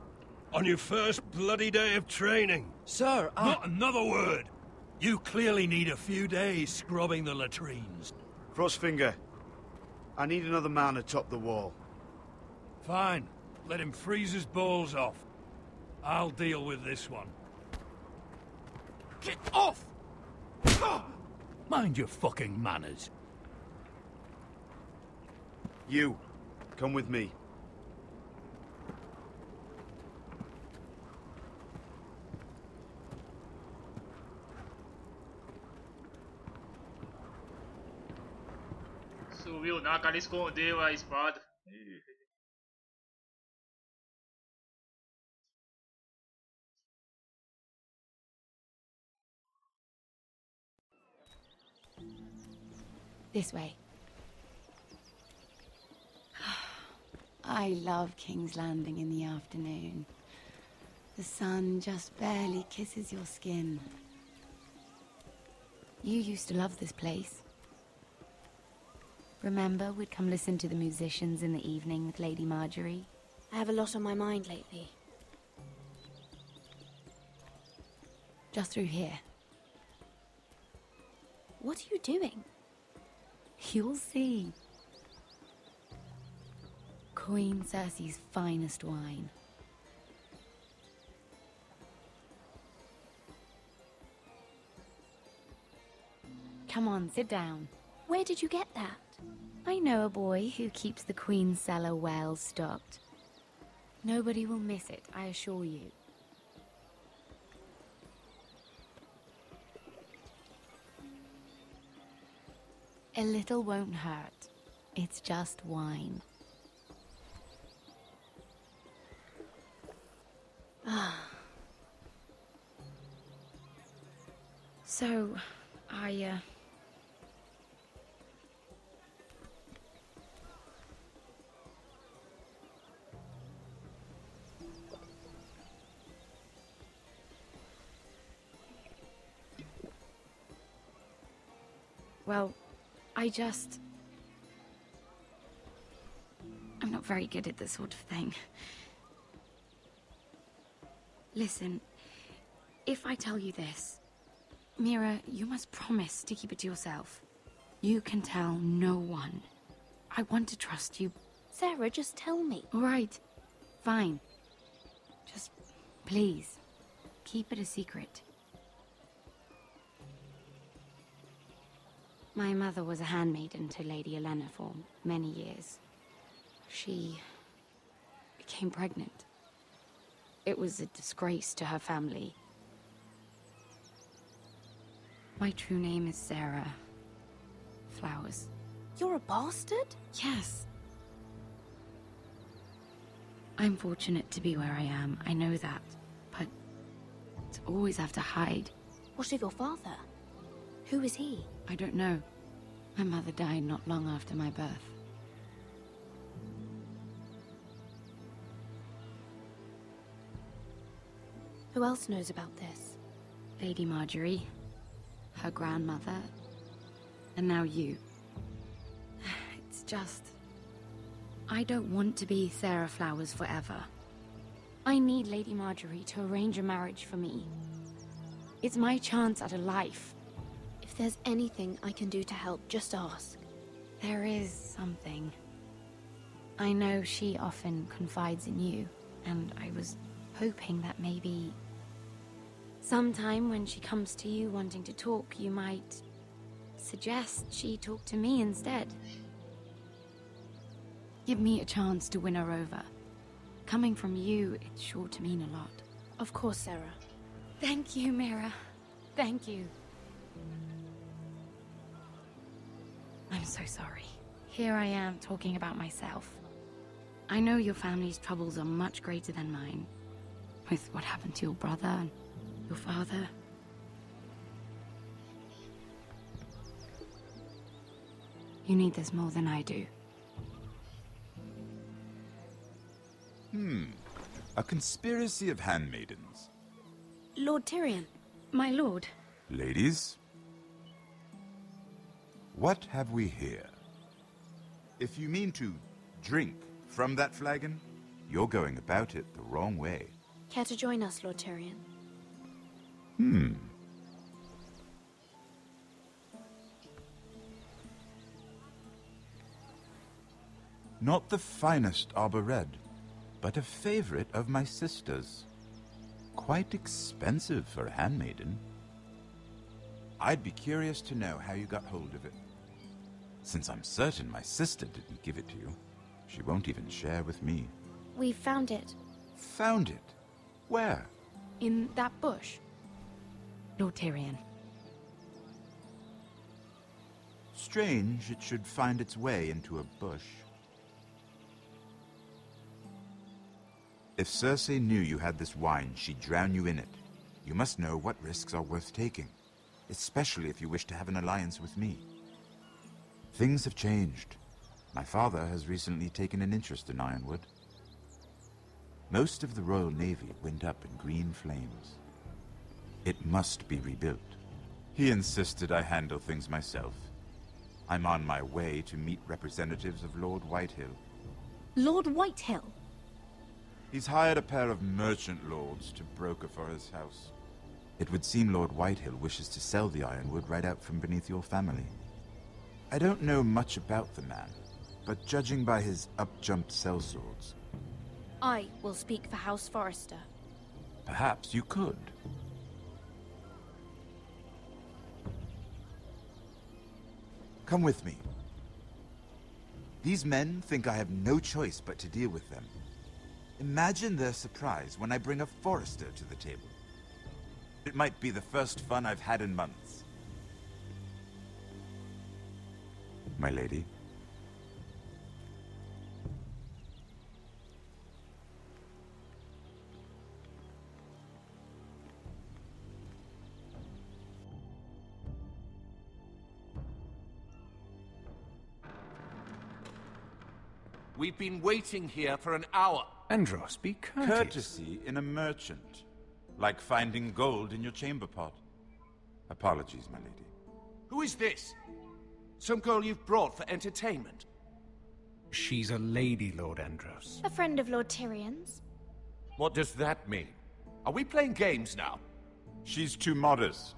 On your first bloody day of training. Sir, Not another word! You clearly need a few days scrubbing the latrines. Frostfinger, I need another man atop the wall. Fine. Let him freeze his balls off. I'll deal with this one. Get off! Mind your fucking manners. You, come with me. Subiu, não, a cara escondeu a espada. This way. I love King's Landing in the afternoon. The sun just barely kisses your skin. You used to love this place. Remember, we'd come listen to the musicians in the evening with Lady Marjorie? I have a lot on my mind lately. Just through here. What are you doing? You'll see. Queen Cersei's finest wine. Come on, sit down. Where did you get that? I know a boy who keeps the Queen's cellar well stocked. Nobody will miss it, I assure you. A little won't hurt. It's just wine. Ah, So, well, I'm not very good at this sort of thing. Listen, if I tell you this, Mira, you must promise to keep it to yourself. You can tell no one. I want to trust you. Sarah, just tell me. All right, fine. Just, please, keep it a secret. My mother was a handmaiden to Lady Elena for many years. She became pregnant. It was a disgrace to her family. My true name is Sarah Flowers. You're a bastard? Yes. I'm fortunate to be where I am, I know that. But to always have to hide. What of your father? Who is he? I don't know. My mother died not long after my birth. Who else knows about this? Lady Marjorie, her grandmother, and now you. It's just... I don't want to be Sarah Flowers forever. I need Lady Marjorie to arrange a marriage for me. It's my chance at a life. If there's anything I can do to help, just ask. There is something. I know she often confides in you, and I was hoping that maybe... sometime when she comes to you wanting to talk, you might suggest she talk to me instead. Give me a chance to win her over. Coming from you, it's sure to mean a lot. Of course, Sarah. Thank you, Mira. Thank you. I'm so sorry. Here I am talking about myself. I know your family's troubles are much greater than mine. With what happened to your brother and your father. You need this more than I do. A conspiracy of handmaidens. Lord Tyrion. My lord. Ladies, what have we here? If you mean to drink from that flagon, you're going about it the wrong way. Care to join us, Lord Tyrion? Not the finest arbor red, but a favorite of my sister's. Quite expensive for a handmaiden. I'd be curious to know how you got hold of it. Since I'm certain my sister didn't give it to you, she won't even share with me. We found it. Found it? Where? In that bush. Lord Tyrion. Strange it should find its way into a bush. If Cersei knew you had this wine, she'd drown you in it. You must know what risks are worth taking, especially if you wish to have an alliance with me. Things have changed. My father has recently taken an interest in Ironwood. Most of the Royal Navy went up in green flames. It must be rebuilt. He insisted I handle things myself. I'm on my way to meet representatives of Lord Whitehill. Lord Whitehill? He's hired a pair of merchant lords to broker for his house. It would seem Lord Whitehill wishes to sell the Ironwood right out from beneath your family. I don't know much about the man, but judging by his up-jumped sellswords... I will speak for House Forrester. Perhaps you could. Come with me. These men think I have no choice but to deal with them. Imagine their surprise when I bring a Forrester to the table. It might be the first fun I've had in months. My lady. We've been waiting here for an hour. Andros, be courteous. Courtesy in a merchant. Like finding gold in your chamber pot. Apologies, my lady. Who is this? Some girl you've brought for entertainment? She's a lady, Lord Andros. A friend of Lord Tyrion's. What does that mean? Are we playing games now? She's too modest.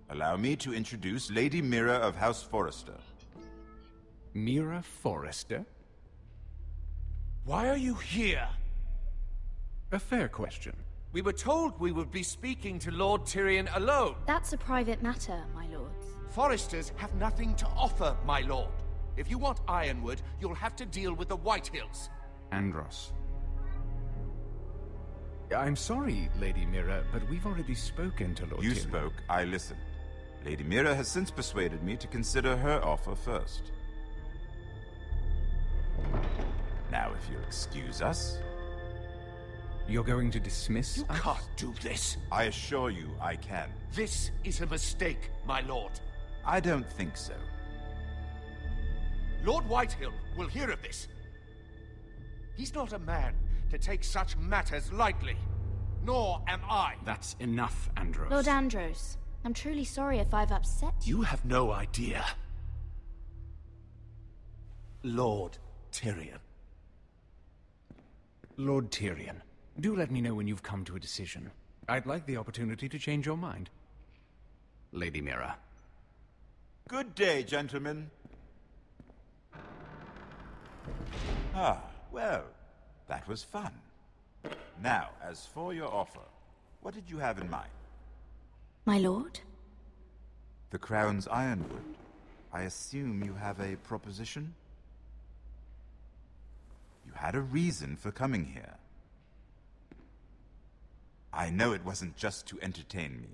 Allow me to introduce Lady Mira of House Forrester. Mira Forrester? Why are you here? A fair question. We were told we would be speaking to Lord Tyrion alone. That's a private matter, my lords. Foresters have nothing to offer, my lord. If you want Ironwood, you'll have to deal with the Whitehills. Andros. I'm sorry, Lady Mira, but we've already spoken to Lord Tyrion. You spoke, I listened. Lady Mira has since persuaded me to consider her offer first. Now, if you'll excuse us... You're going to dismiss us? You can't do this. I assure you I can. This is a mistake, my lord. I don't think so. Lord Whitehill will hear of this. He's not a man to take such matters lightly. Nor am I. That's enough, Andros. Lord Andros, I'm truly sorry if I've upset you. You have no idea. Lord Tyrion. Lord Tyrion, do let me know when you've come to a decision. I'd like the opportunity to change your mind. Lady Mira. Good day, gentlemen. Ah, well, that was fun. Now, as for your offer, what did you have in mind? My lord? The Crown's Ironwood. I assume you have a proposition? You had a reason for coming here. I know it wasn't just to entertain me.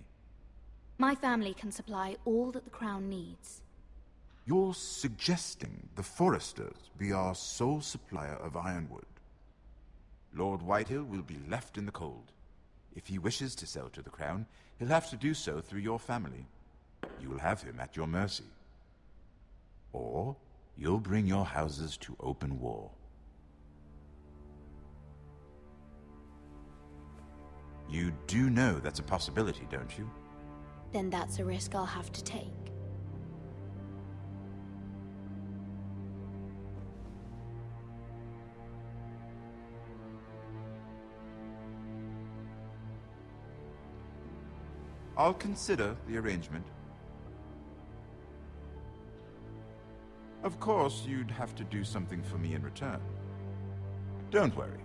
My family can supply all that the Crown needs. You're suggesting the Foresters be our sole supplier of Ironwood. Lord Whitehill will be left in the cold. If he wishes to sell to the Crown, he'll have to do so through your family. You'll have him at your mercy. Or you'll bring your houses to open war. You do know that's a possibility, don't you? Then that's a risk I'll have to take. I'll consider the arrangement. Of course, you'd have to do something for me in return. Don't worry.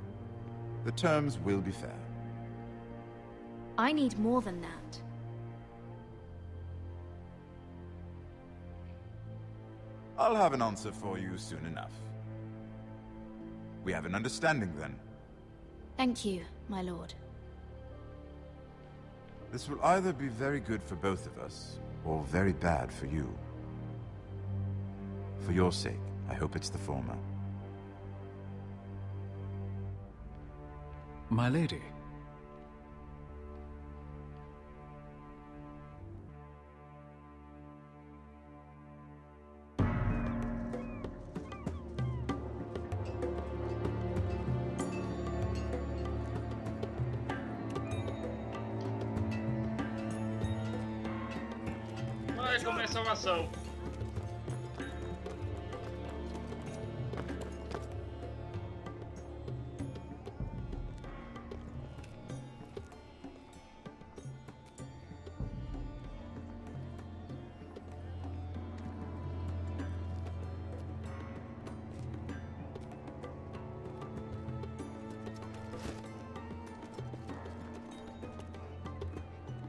The terms will be fair. I need more than that. I'll have an answer for you soon enough. We have an understanding then. Thank you, my lord. This will either be very good for both of us, or very bad for you. For your sake, I hope it's the former. My lady. Vai começar a ação.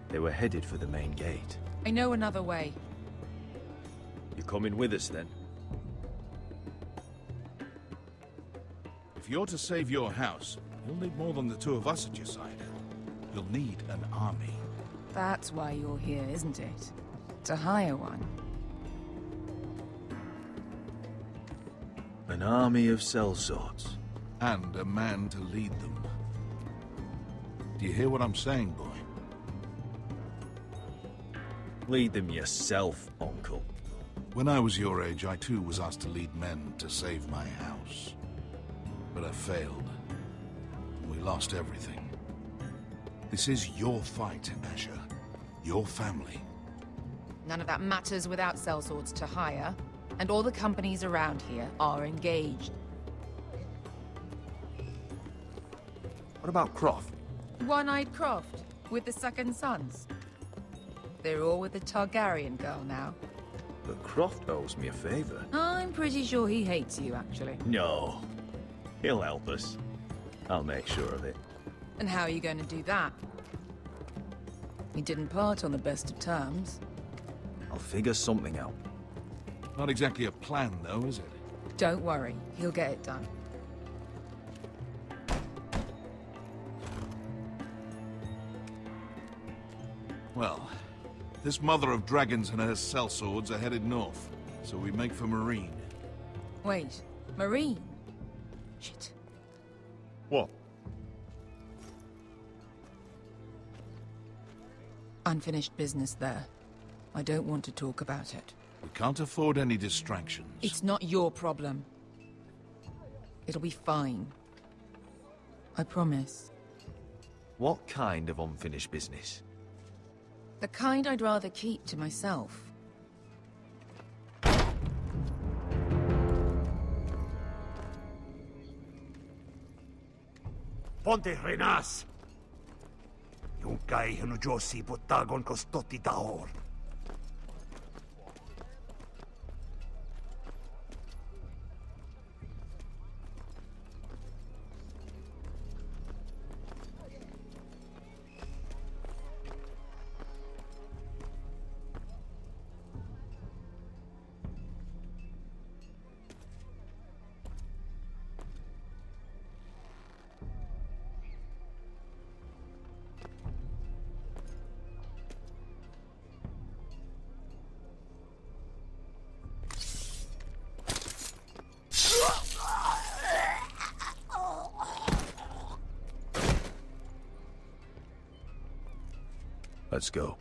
They were headed for the main gate. I know another way. You coming with us, then? If you're to save your house, you'll need more than the two of us at your side. You'll need an army. That's why you're here, isn't it? To hire one. An army of sellswords. And a man to lead them. Do you hear what I'm saying, boy? Lead them yourself, Uncle. When I was your age, I too was asked to lead men to save my house. but I failed. We lost everything. This is your fight, Asher. Your family. None of that matters without sellswords to hire, and all the companies around here are engaged. What about Croft? One-Eyed Croft, with the second sons. They're all with the Targaryen girl now. But Croft owes me a favor. I'm pretty sure he hates you, actually. No. He'll help us. I'll make sure of it. And how are you going to do that? We didn't part on the best of terms. I'll figure something out. Not exactly a plan, though, is it? Don't worry, he'll get it done. Well, this mother of dragons and her sellswords are headed north, so we make for Marine. Wait, Marine? Shit. What? Unfinished business there. I don't want to talk about it. We can't afford any distractions. It's not your problem. It'll be fine. I promise. What kind of unfinished business? The kind I'd rather keep to myself. Ponte renas! Yung kay Josi Botagon Kostoti Daor. Let's go.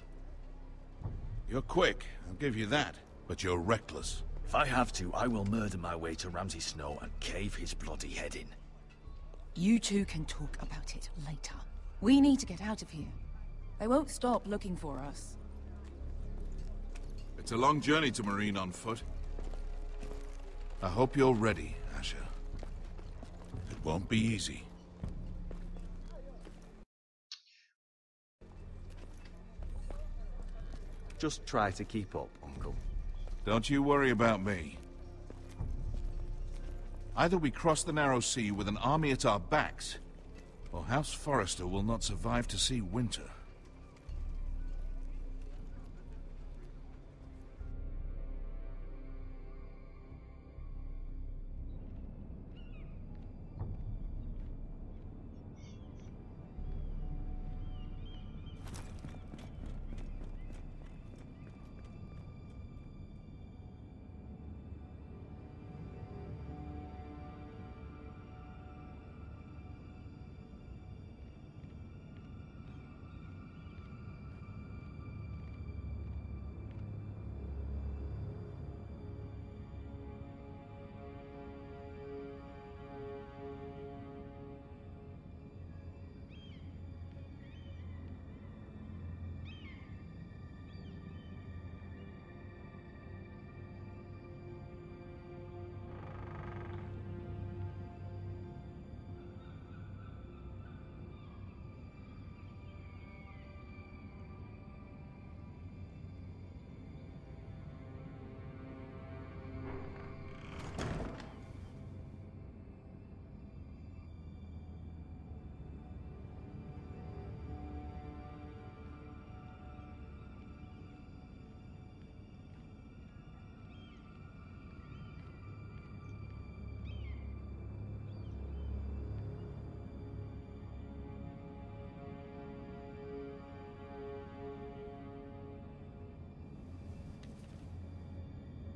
You're quick, I'll give you that. But you're reckless. If I have to, I will murder my way to Ramsay Snow and cave his bloody head in. You two can talk about it later. We need to get out of here. They won't stop looking for us. It's a long journey to Marine on foot. I hope you're ready, Asher. It won't be easy. Just try to keep up, Uncle. Don't you worry about me. Either we cross the narrow sea with an army at our backs, or House Forrester will not survive to see winter.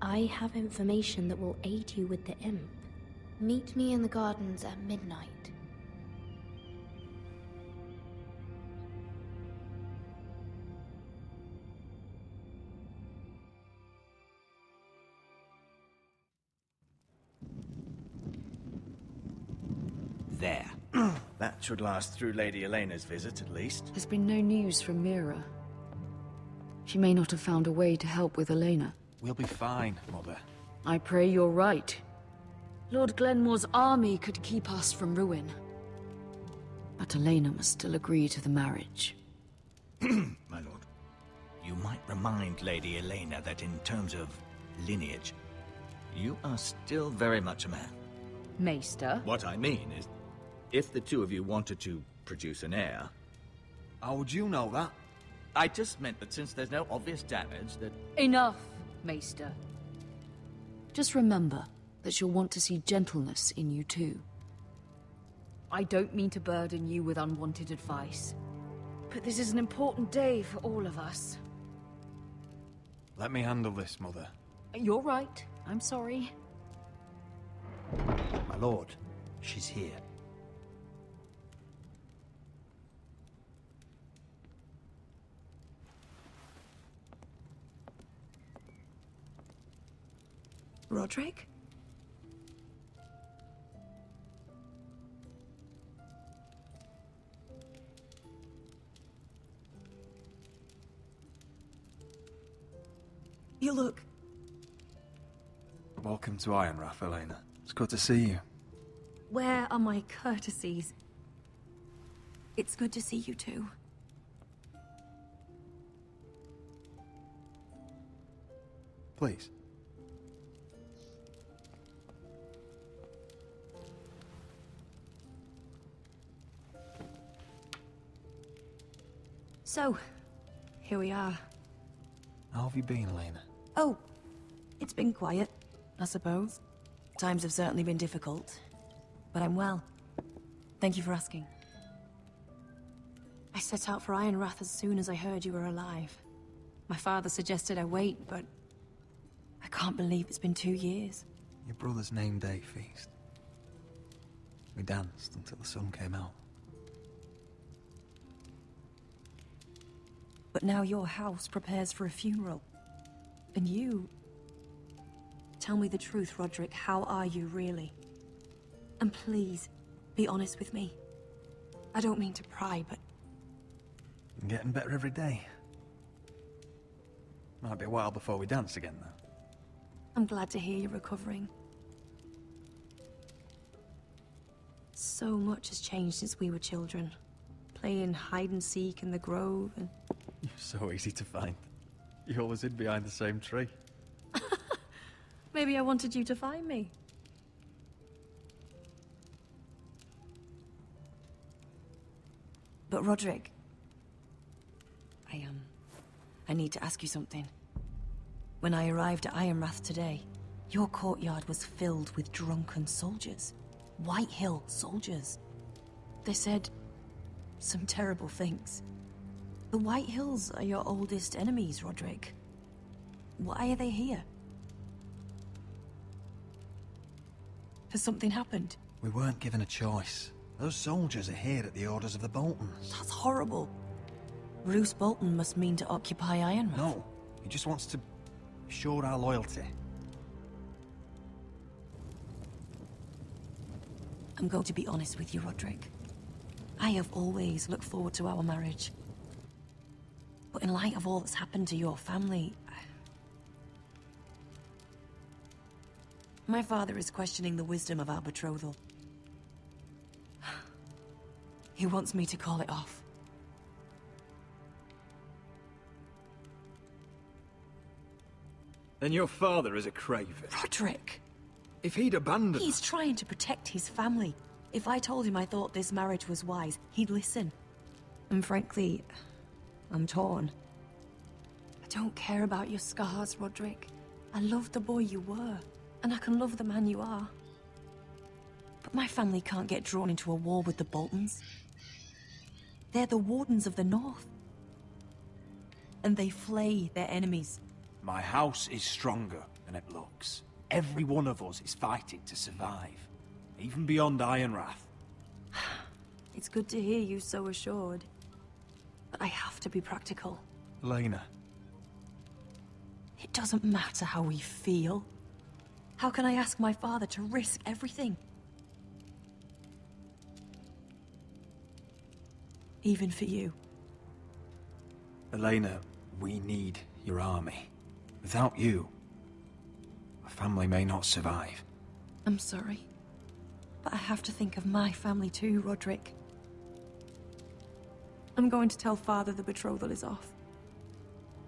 I have information that will aid you with the imp. Meet me in the gardens at midnight. there? That should last through Lady Elena's visit, at least. There's been no news from Mira. She may not have found a way to help with Elena. We'll be fine, Mother. I pray you're right. Lord Glenmore's army could keep us from ruin. But Elena must still agree to the marriage. My lord, you might remind Lady Elena that in terms of lineage, you are still very much a man. Maester? What I mean is, if the two of you wanted to produce an heir... How would you know that? I just meant that since there's no obvious damage, that... Enough, Maester. Just remember that she'll want to see gentleness in you too. I don't mean to burden you with unwanted advice, but this is an important day for all of us. Let me handle this, Mother. You're right. I'm sorry. My lord, she's here. Roderick? You look... Welcome to Ironrath, Elena. It's good to see you. Where are my courtesies? It's good to see you too. Please. So, here we are. How have you been, Elena? Oh, it's been quiet, I suppose. Times have certainly been difficult, but I'm well. Thank you for asking. I set out for Ironrath as soon as I heard you were alive. My father suggested I wait, but I can't believe it's been 2 years. Your brother's name day feast. We danced until the sun came out. But now your house prepares for a funeral. And you... Tell me the truth, Roderick. How are you, really? And please, be honest with me. I don't mean to pry, but... I'm getting better every day. Might be a while before we dance again, though. I'm glad to hear you're recovering. So much has changed since we were children. Playing hide-and-seek in the grove and... You're so easy to find. You always hid behind the same tree. Maybe I wanted you to find me. But Roderick... I need to ask you something. When I arrived at Ironrath today, your courtyard was filled with drunken soldiers. White Hill soldiers. They said some terrible things. The White Hills are your oldest enemies, Roderick. Why are they here? Has something happened? We weren't given a choice. Those soldiers are here at the orders of the Boltons. That's horrible. Roose Bolton must mean to occupy Ironrath. No, he just wants to show our loyalty. I'm going to be honest with you, Roderick. I have always looked forward to our marriage. But in light of all that's happened to your family... My father is questioning the wisdom of our betrothal. He wants me to call it off. Then your father is a craven. Roderick! If he'd abandoned... He's trying to protect his family. If I told him I thought this marriage was wise, he'd listen. And frankly, I'm torn. I don't care about your scars, Roderick. I love the boy you were, and I can love the man you are. But my family can't get drawn into a war with the Boltons. They're the Wardens of the North. And they flay their enemies. My house is stronger than it looks. Every one of us is fighting to survive, even beyond Ironrath. It's good to hear you so assured. But I have to be practical. Elena. It doesn't matter how we feel. How can I ask my father to risk everything? even for you. Elena, we need your army. Without you, our family may not survive. I'm sorry, but I have to think of my family too, Roderick. I'm going to tell Father the betrothal is off.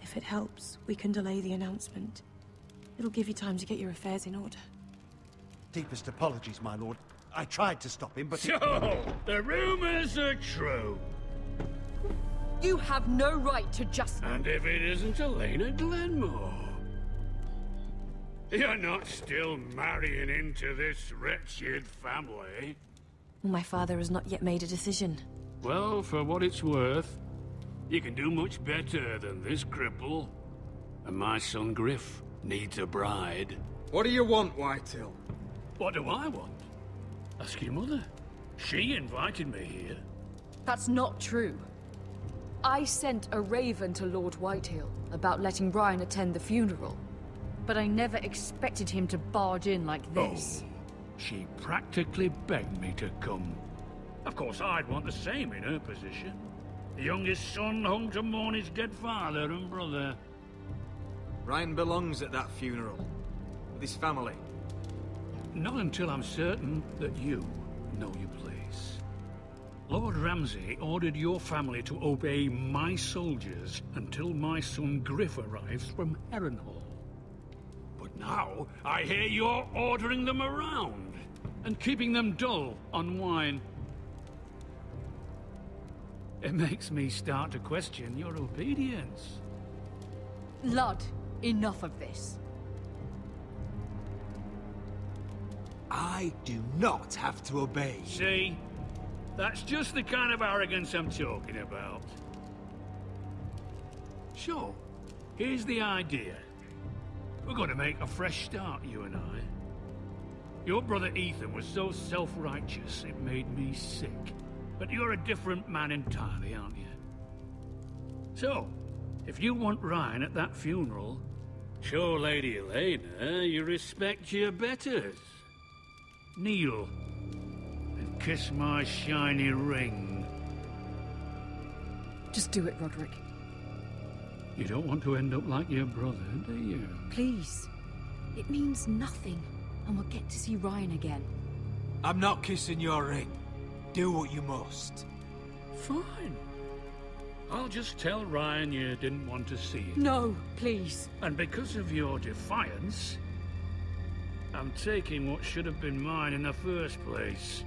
If it helps, we can delay the announcement. It'll give you time to get your affairs in order. Deepest apologies, my lord. I tried to stop him, but... So, the rumors are true. You have no right to just... And if it isn't Elena Glenmore? You're not still marrying into this wretched family? My father has not yet made a decision. Well, for what it's worth, you can do much better than this cripple. And my son Griff needs a bride. What do you want, Whitehill? What do I want? Ask your mother. She invited me here. That's not true. I sent a raven to Lord Whitehill about letting Brian attend the funeral. But I never expected him to barge in like this. Oh, she practically begged me to come. Of course, I'd want the same in her position. The youngest son home to mourn his dead father and brother. Ryan belongs at that funeral. With his family. Not until I'm certain that you know your place. Lord Ramsay ordered your family to obey my soldiers until my son Griff arrives from Harrenhal. But now, I hear you're ordering them around and keeping them dull on wine. It makes me start to question your obedience. Lud, enough of this. I do not have to obey. See? That's just the kind of arrogance I'm talking about. So, here's the idea. We're going to make a fresh start, you and I. Your brother Ethan was so self-righteous, it made me sick. But you're a different man entirely, aren't you? So, if you want Ryan at that funeral, show Lady Elena you respect your betters. Kneel and kiss my shiny ring. Just do it, Roderick. You don't want to end up like your brother, do you? Please. It means nothing, and we'll get to see Ryan again. I'm not kissing your ring. Do what you must. Fine. I'll just tell Ryan you didn't want to see it. No, please. And because of your defiance, I'm taking what should have been mine in the first place.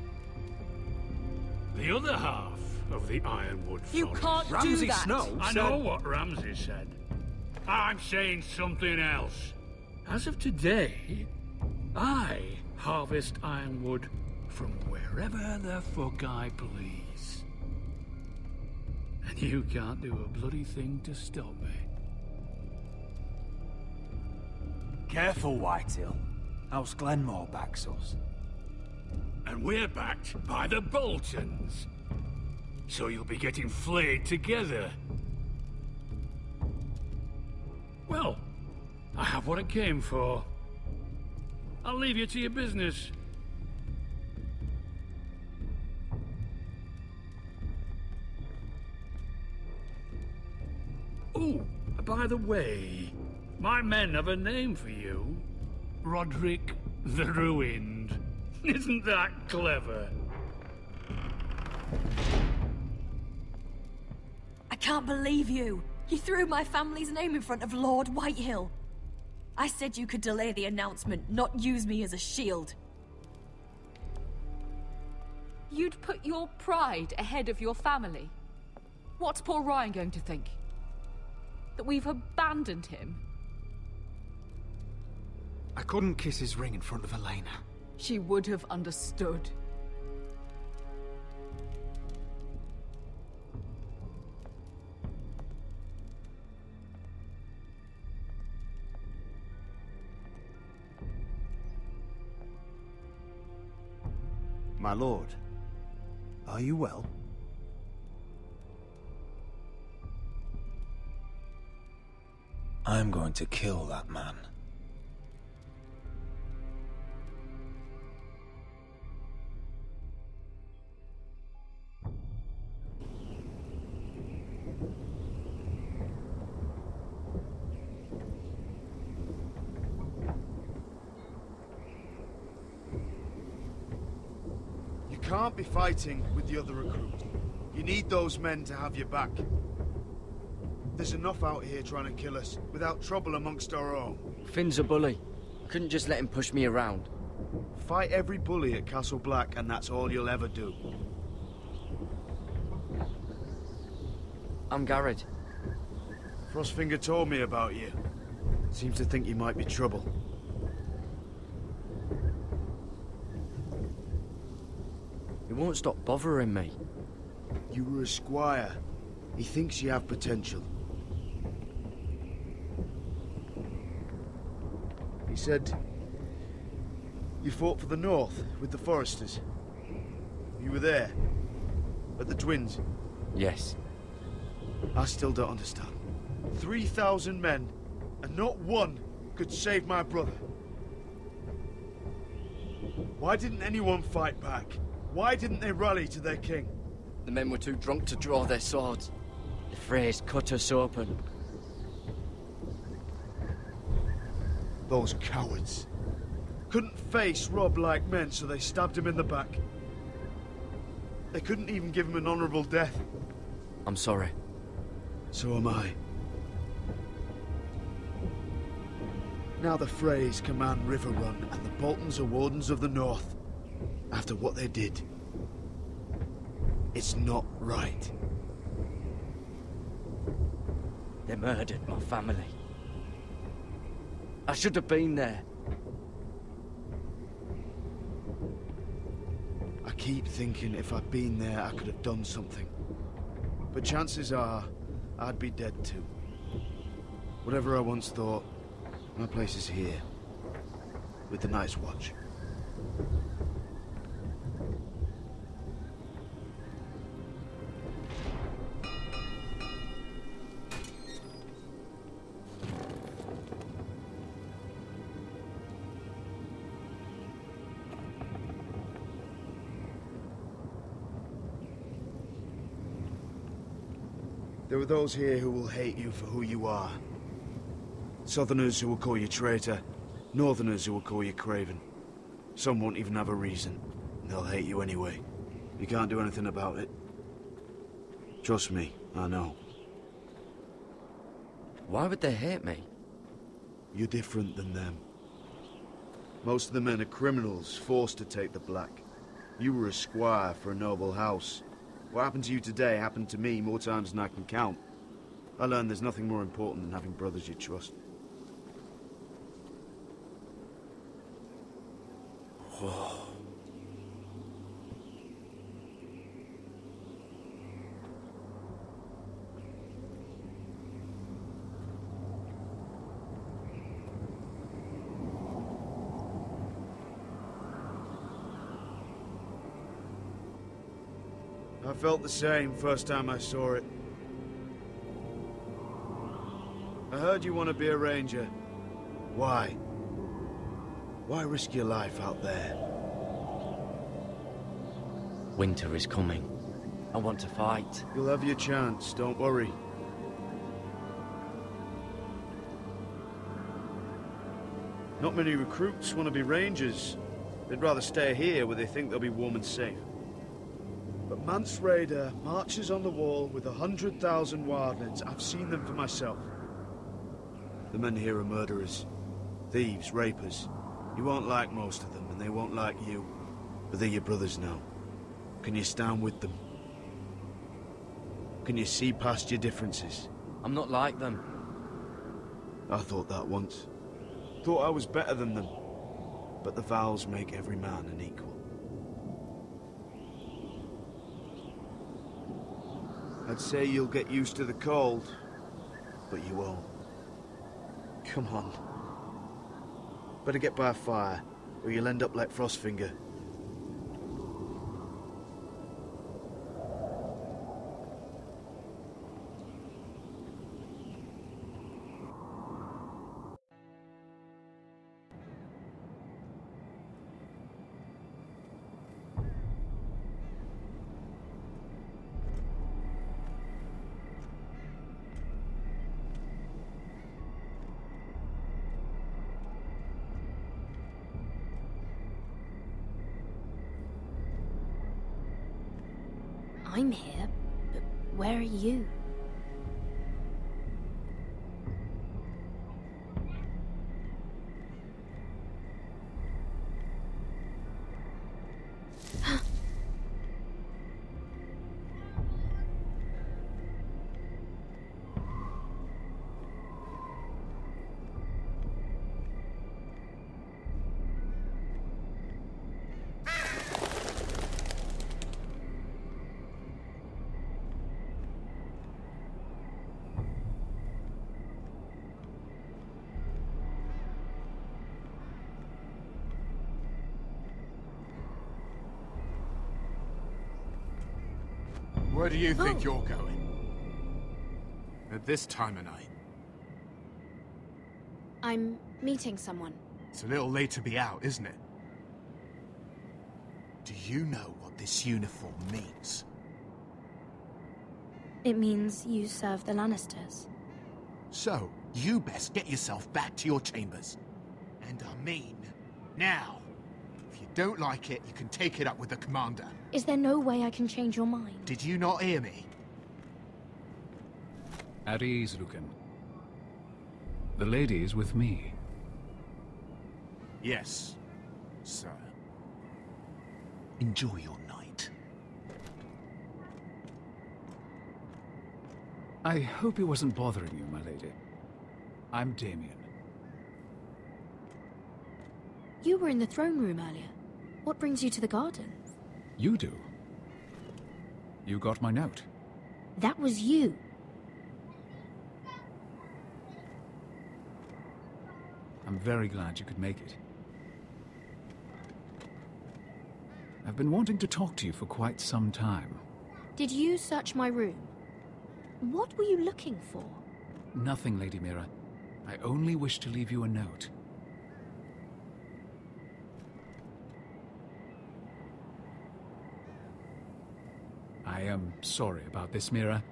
The other half of the Ironwood Forest. You can't do that! Snow I know what Ramsay said. I'm saying something else. As of today, I harvest ironwood from wherever the fuck I please. And you can't do a bloody thing to stop me. Careful, Whitehill. House Glenmore backs us. And we're backed by the Boltons. So you'll be getting flayed together. Well, I have what I came for. I'll leave you to your business. Oh, by the way, my men have a name for you. Roderick the Ruined. Isn't that clever? I can't believe you! You threw my family's name in front of Lord Whitehill. I said you could delay the announcement, not use me as a shield. You'd put your pride ahead of your family. What's poor Ryan going to think? That we've abandoned him? I couldn't kiss his ring in front of Elena. She would have understood. My lord, are you well? I'm going to kill that man. can't be fighting with the other recruits. You need those men to have your back. There's enough out here trying to kill us, without trouble amongst our own. Finn's a bully. I couldn't just let him push me around. Fight every bully at Castle Black, and that's all you'll ever do. I'm Garrett. Frostfinger told me about you. Seems to think you might be trouble. He won't stop bothering me. You were a squire. He thinks you have potential. He said you fought for the North with the Foresters. You were there, at the Twins. Yes. I still don't understand. 3,000 men, and not one could save my brother. Why didn't anyone fight back? Why didn't they rally to their king? The men were too drunk to draw their swords. The Freys cut us open. Those cowards. Couldn't face Rob like men, so they stabbed him in the back. They couldn't even give him an honorable death. I'm sorry. So am I. Now the Freys command Riverrun, and the Boltons are Wardens of the North. After what they did. It's not right. They murdered my family. I should have been there. I keep thinking if I'd been there, I could have done something. But chances are, I'd be dead too. Whatever I once thought, my place is here. With the Night's Watch. There are those here who will hate you for who you are. Southerners who will call you traitor, Northerners who will call you craven. Some won't even have a reason, and they'll hate you anyway. You can't do anything about it. Trust me, I know. Why would they hate me? You're different than them. Most of the men are criminals, forced to take the black. You were a squire for a noble house. What happened to you today happened to me more times than I can count. I learned there's nothing more important than having brothers you trust. Whoa. I felt the same first time I saw it. I heard you want to be a ranger. Why? Why risk your life out there? Winter is coming. I want to fight. You'll have your chance, don't worry. Not many recruits want to be rangers. They'd rather stay here where they think they'll be warm and safe. But Mance Rayder marches on the wall with 100,000 wildlings. I've seen them for myself. The men here are murderers. Thieves, rapers. You won't like most of them, and they won't like you. But they're your brothers now. Can you stand with them? Can you see past your differences? I'm not like them. I thought that once. Thought I was better than them. But the vows make every man an equal. I'd say you'll get used to the cold, but you won't. Come on. Better get by a fire, or you'll end up like Frostfinger. I'm here, but where are you? Where do you think you're going? At this time of night? I'm meeting someone. It's a little late to be out, isn't it? Do you know what this uniform means? It means you serve the Lannisters. So, you best get yourself back to your chambers. And I mean, now. If you don't like it, you can take it up with the commander. Is there no way I can change your mind? Did you not hear me? At ease, Lucan. The lady is with me. Yes, sir. Enjoy your night. I hope it wasn't bothering you, my lady. I'm Damien. You were in the throne room earlier. What brings you to the gardens? You do. You got my note. That was you. I'm very glad you could make it. I've been wanting to talk to you for quite some time. Did you search my room? What were you looking for? Nothing, Lady Mira. I only wish to leave you a note. I am sorry about this, Mira,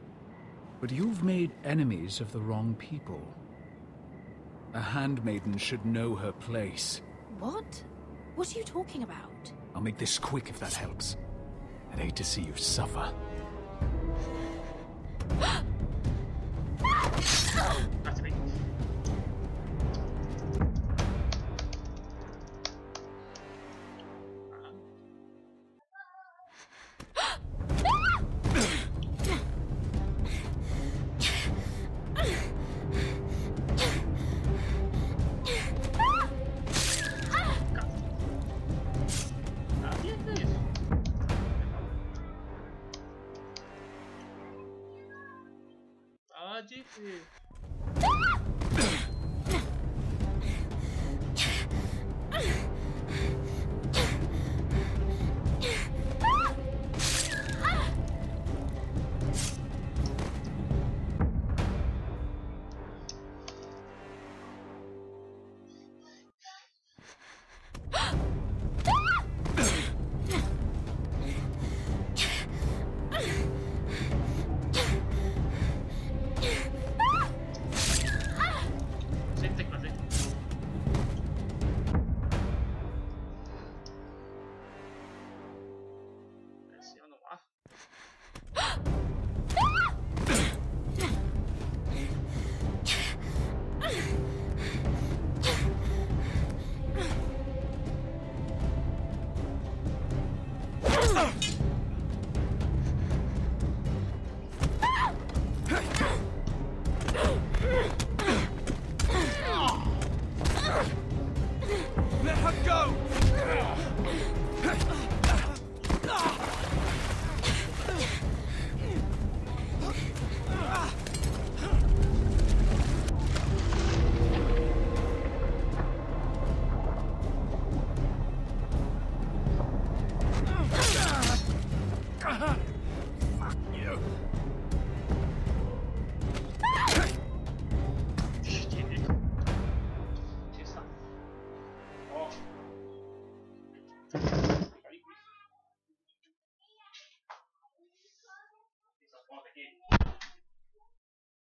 but you've made enemies of the wrong people. A handmaiden should know her place. What? What are you talking about? I'll make this quick if that helps. I'd hate to see you suffer. That's me.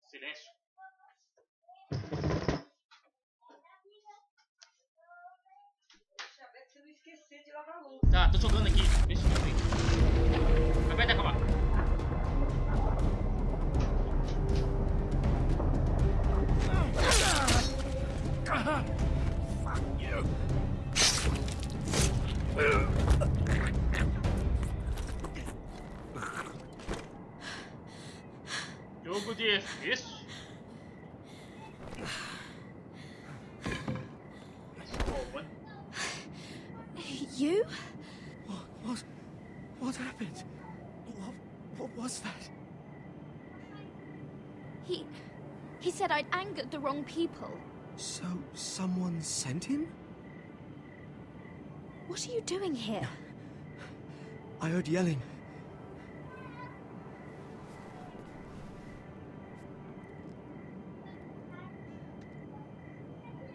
Silêncio. Tá, tô jogando aqui. Deixa eu ver. Vai acabar. isso? You? What happened? What was that? He said I'd angered the wrong people. So, someone sent him? What are you doing here? I heard yelling.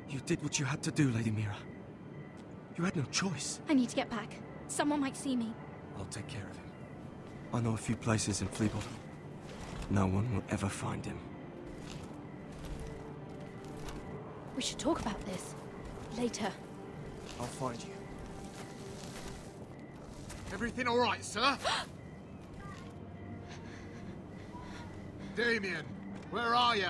You did what you had to do, Lady Mira. You had no choice. I need to get back. Someone might see me. I'll take care of him. I know a few places in Fleabottom. No one will ever find him. We should talk about this. Later. I'll find you. Everything all right, sir? Damien, where are you?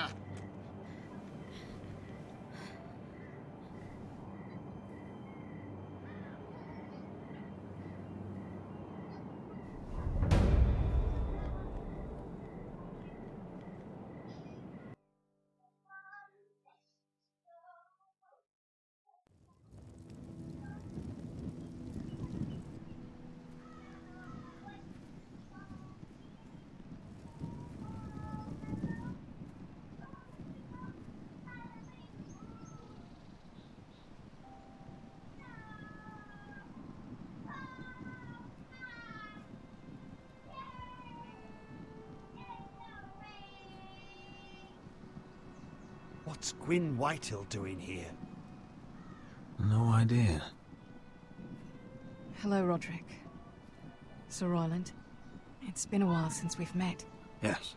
What's Gwyn Whitehill doing here? No idea. Hello, Roderick. Sir Royland. It's been a while since we've met. Yes.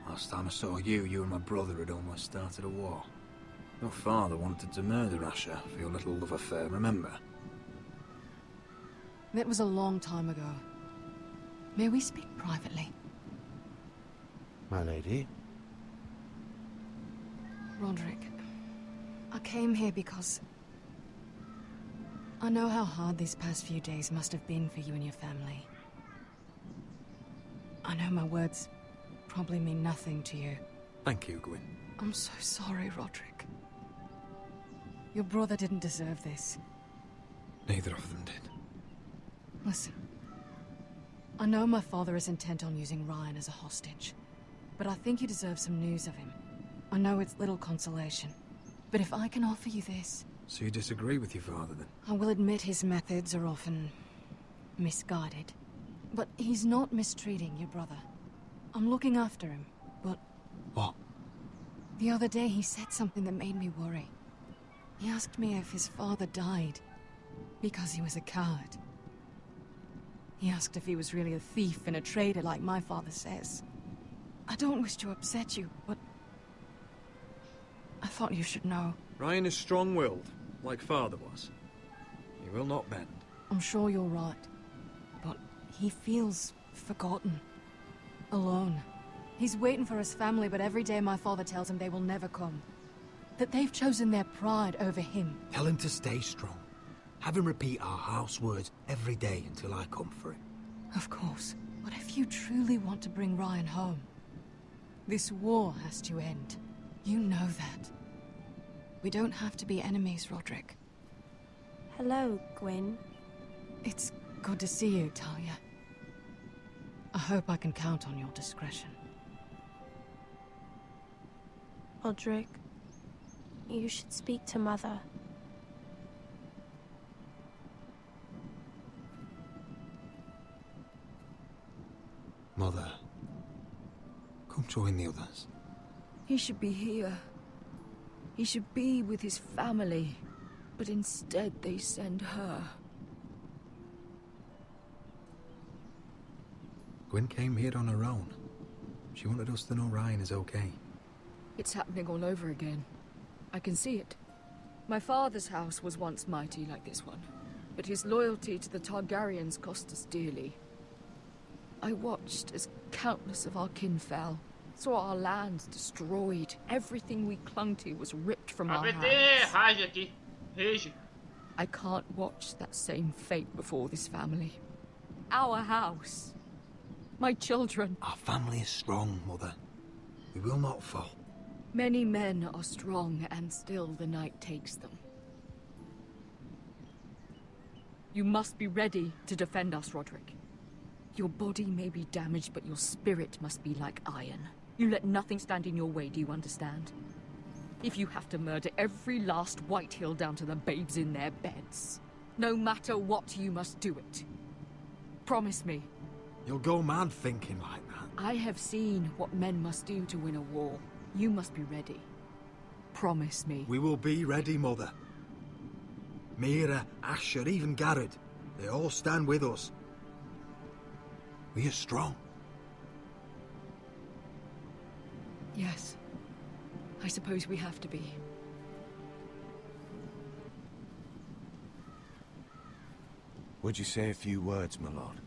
Last time I saw you and my brother had almost started a war. Your father wanted to murder Asher for your little love affair, remember? That was a long time ago. May we speak privately? My lady? Roderick, I came here because I know how hard these past few days must have been for you and your family. I know my words probably mean nothing to you. Thank you, Gwyn. I'm so sorry, Roderick. Your brother didn't deserve this. Neither of them did. Listen, I know my father is intent on using Ryan as a hostage, but I think you deserve some news of him. I know it's little consolation, but if I can offer you this... So you disagree with your father, then? I will admit his methods are often misguided, but he's not mistreating your brother. I'm looking after him, but... What? The other day he said something that made me worry. He asked me if his father died because he was a coward. He asked if he was really a thief and a traitor like my father says. I don't wish to upset you, but... I thought you should know. Ryan is strong-willed, like father was. He will not bend. I'm sure you're right, but he feels forgotten. Alone. He's waiting for his family, but every day my father tells him they will never come. That they've chosen their pride over him. Tell him to stay strong. Have him repeat our house words every day until I come for him. Of course. But if you truly want to bring Ryan home, this war has to end. You know that. We don't have to be enemies, Roderick. Hello, Gwyn. It's good to see you, Talia. I hope I can count on your discretion. Roderick, you should speak to Mother. Mother, come join the others. He should be here. He should be with his family. But instead they send her. Gwyn came here on her own. She wanted us to know Ryan is okay. It's happening all over again. I can see it. My father's house was once mighty like this one, but his loyalty to the Targaryens cost us dearly. I watched as countless of our kin fell, saw our lands destroyed, everything we clung to was ripped from our hands. I can't watch that same fate before this family. Our house. My children. Our family is strong, Mother. We will not fall. Many men are strong, and still the night takes them. You must be ready to defend us, Roderick. Your body may be damaged, but your spirit must be like iron. You let nothing stand in your way, do you understand? If you have to murder every last Whitehill down to the babes in their beds, no matter what, you must do it. Promise me. You'll go mad thinking like that. I have seen what men must do to win a war. You must be ready. Promise me. We will be ready, Mother. Mira, Asher, even Garrett. They all stand with us. We are strong. Yes. I suppose we have to be. Would you say a few words, my lord?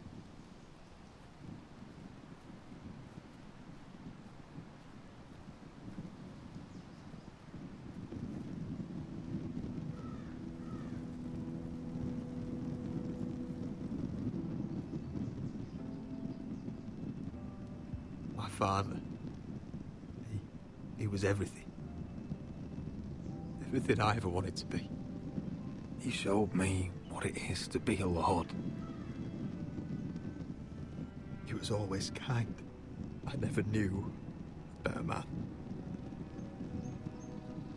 My father. He was everything. Everything I ever wanted to be. He showed me what it is to be a lord. He was always kind. I never knew a better man.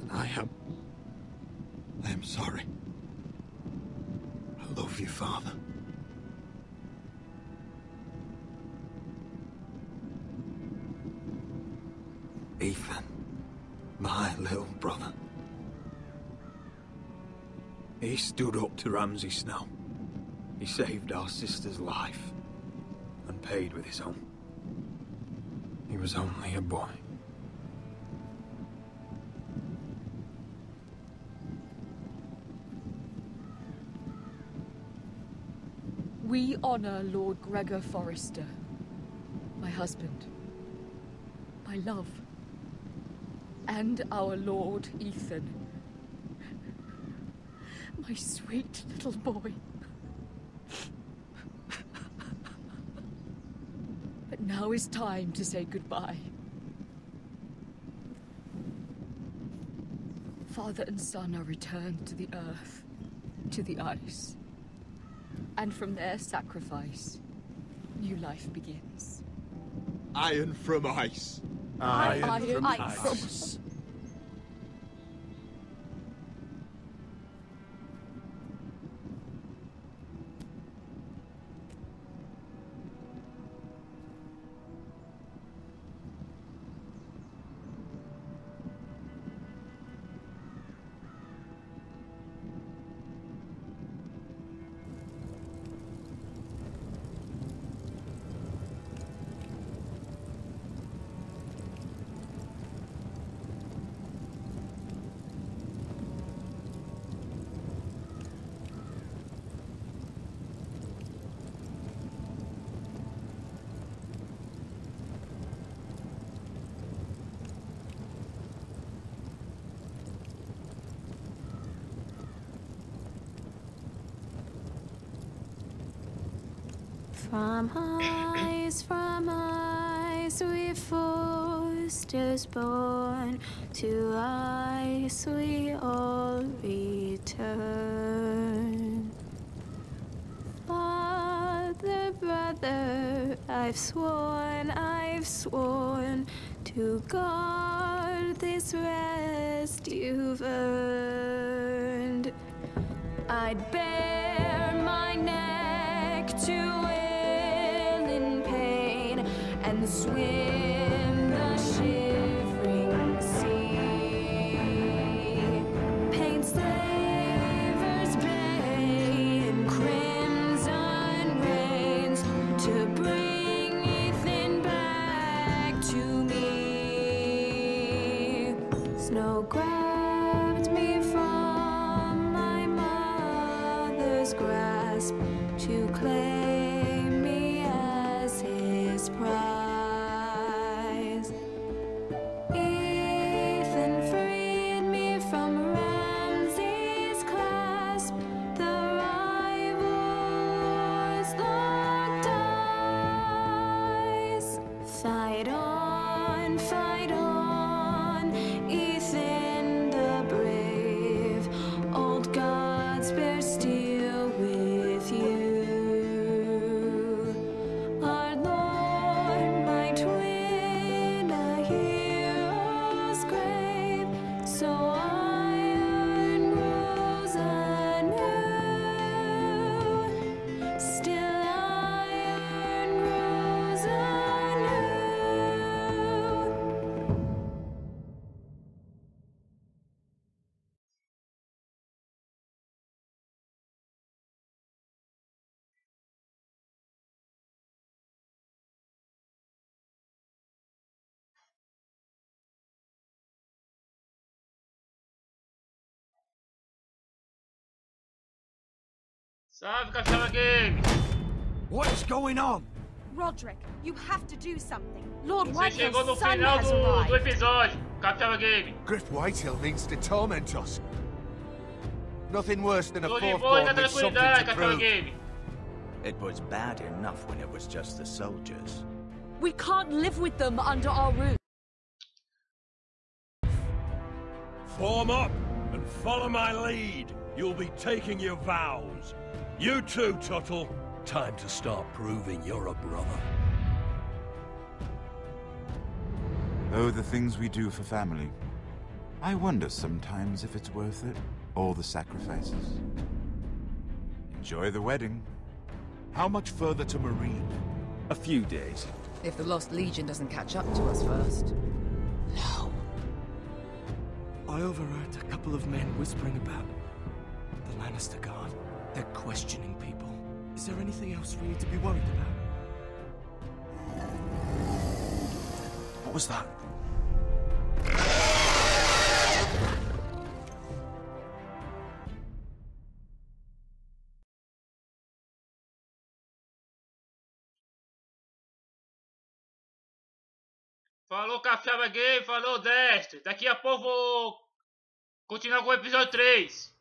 And I am sorry. I love you, Father. Ethan, my little brother. He stood up to Ramsay Snow. He saved our sister's life and paid with his own. He was only a boy. We honor Lord Gregor Forrester, my husband, my love, and our Lord Ethan, my sweet little boy. But now is time to say goodbye. Father and son are returned to the earth, to the ice. And from their sacrifice, new life begins. Iron from ice. Iron from ice. From ice we Forsters born, to ice we all return. Father, brother, I've sworn to guard this rest you've earned. I'd bare my neck to and swim the shivering sea. Paint slavers bay in crimson rains to bring Ethan back to me. Snow grabbed me from my mother's grasp to claim me as his prize. Fight on, So iron grows anew, still iron grows anew. Salve, Café Game! What's going on? Roderick, you have to do something. Lord Você chegou Whitehill's no son final has do arrived. episódio, Café Game. Griff Whitehill means to torment us. Nothing worse than a Tô de boa fourth-born na with something tranquilidade, to Café prove. Game. It was bad enough when it was just the soldiers. We can't live with them under our roof. Form up and follow my lead. You'll be taking your vows. You too, Tuttle. Time to start proving you're a brother. Oh, the things we do for family. I wonder sometimes if it's worth it. All the sacrifices. Enjoy the wedding. How much further to Marine? A few days. If the Lost Legion doesn't catch up to us first. I overheard a couple of men whispering about the Lannister Guard. They're questioning people. Is there anything else we need to be worried about? What was that? Falou, Café Game, falou, Destre. Daqui a pouco vou continuar com o episódio 3.